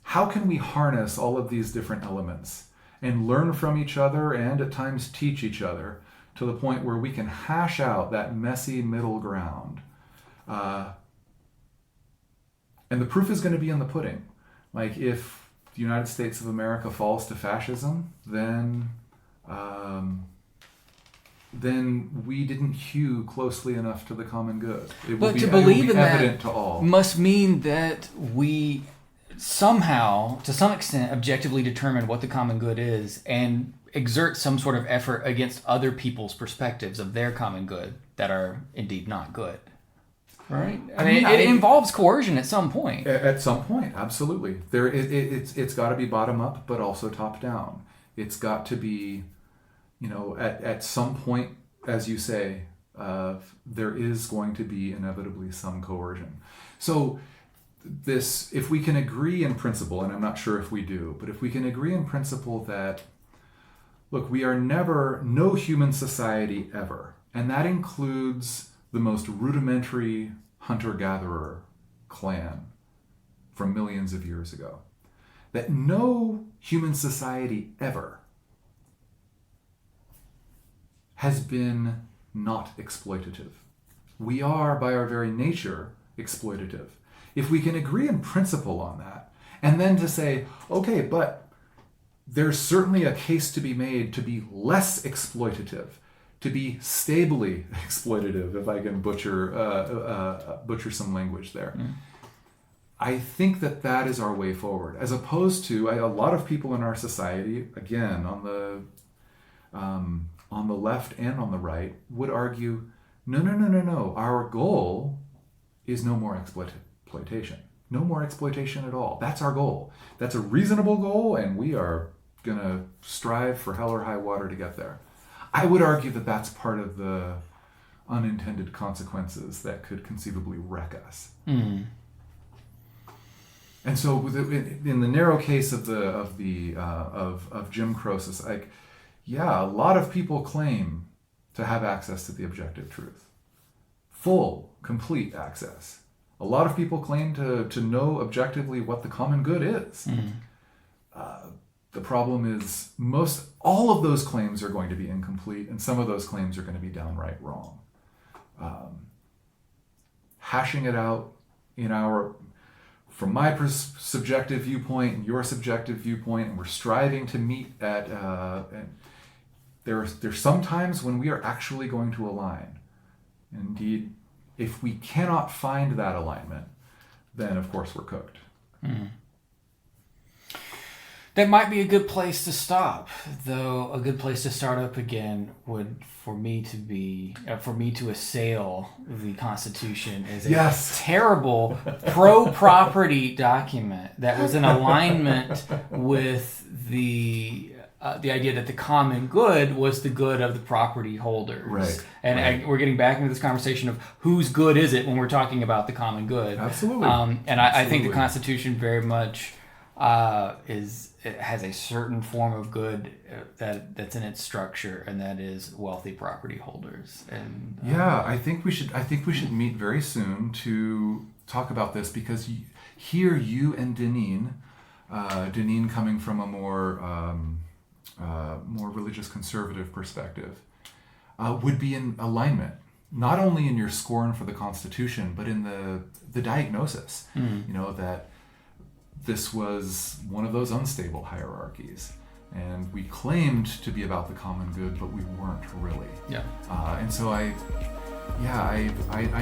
Speaker 3: how can we harness all of these different elements and learn from each other and at times teach each other to the point where we can hash out that messy middle ground. And the proof is going to be in the pudding. If the United States of America falls to fascism, then we didn't hew closely enough to the common good.
Speaker 2: But to believe in
Speaker 3: evident
Speaker 2: that
Speaker 3: to all
Speaker 2: must mean that we somehow, to some extent, objectively determine what the common good is and exert some sort of effort against other people's perspectives of their common good that are indeed not good. Right. It involves coercion at some point.
Speaker 3: At some point, absolutely. It's got to be bottom up, but also top down. It's got to be, at some point, as you say, there is going to be inevitably some coercion. So if we can agree in principle, and I'm not sure if we do, but if we can agree in principle that, look, we are no human society ever, and that includes the most rudimentary hunter-gatherer clan from millions of years ago. That no human society ever has been not exploitative. We are, by our very nature, exploitative. If we can agree in principle on that, and then to say, okay, but there's certainly a case to be made to be less exploitative, to be stably exploitative, if I can butcher some language there. Mm. I think that is our way forward, as opposed to a lot of people in our society, again, on the left and on the right, would argue, no. Our goal is no more exploitation. No more exploitation at all. That's our goal. That's a reasonable goal, and we are going to strive for hell or high water to get there. I would argue that that's part of the unintended consequences that could conceivably wreck us. Mm. And so, in the narrow case of Jim Crow, a lot of people claim to have access to the objective truth, full, complete access. A lot of people claim to know objectively what the common good is. Mm. The problem is all of those claims are going to be incomplete, and some of those claims are going to be downright wrong. Hashing it out from my subjective viewpoint and your subjective viewpoint, and we're striving to meet at. And there's some times when we are actually going to align, Indeed, if we cannot find that alignment, then of course we're cooked.
Speaker 2: That might be a good place to stop, though. A good place to start up again would for me to assail the Constitution as a terrible pro-property document that was in alignment with the idea that the common good was the good of the property holders.
Speaker 3: Right.
Speaker 2: And we're getting back into this conversation of whose good is it when we're talking about the common good.
Speaker 3: Absolutely.
Speaker 2: I think the Constitution very much it has a certain form of good that's in its structure, and that is wealthy property holders. And
Speaker 3: I think we should meet very soon to talk about this, because here you and Deneen coming from a more religious conservative perspective, would be in alignment, not only in your scorn for the Constitution, but in the diagnosis. That this was one of those unstable hierarchies, and we claimed to be about the common good, but we weren't really. And so I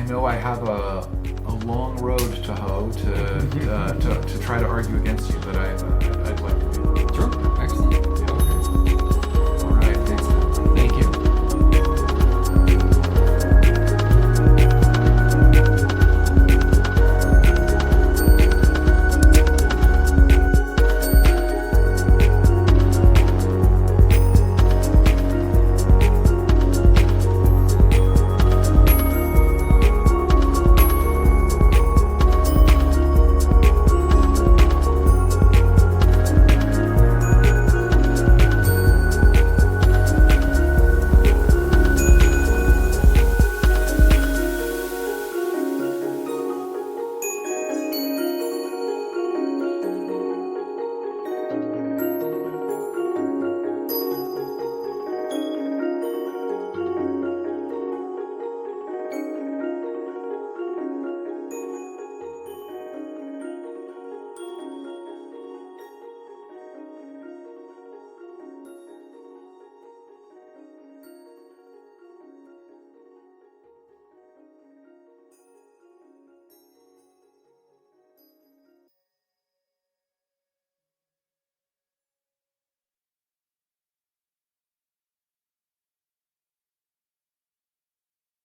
Speaker 3: know I have a long road to hoe to try to argue against you, but I'd like to do.
Speaker 2: Sure. Excellent.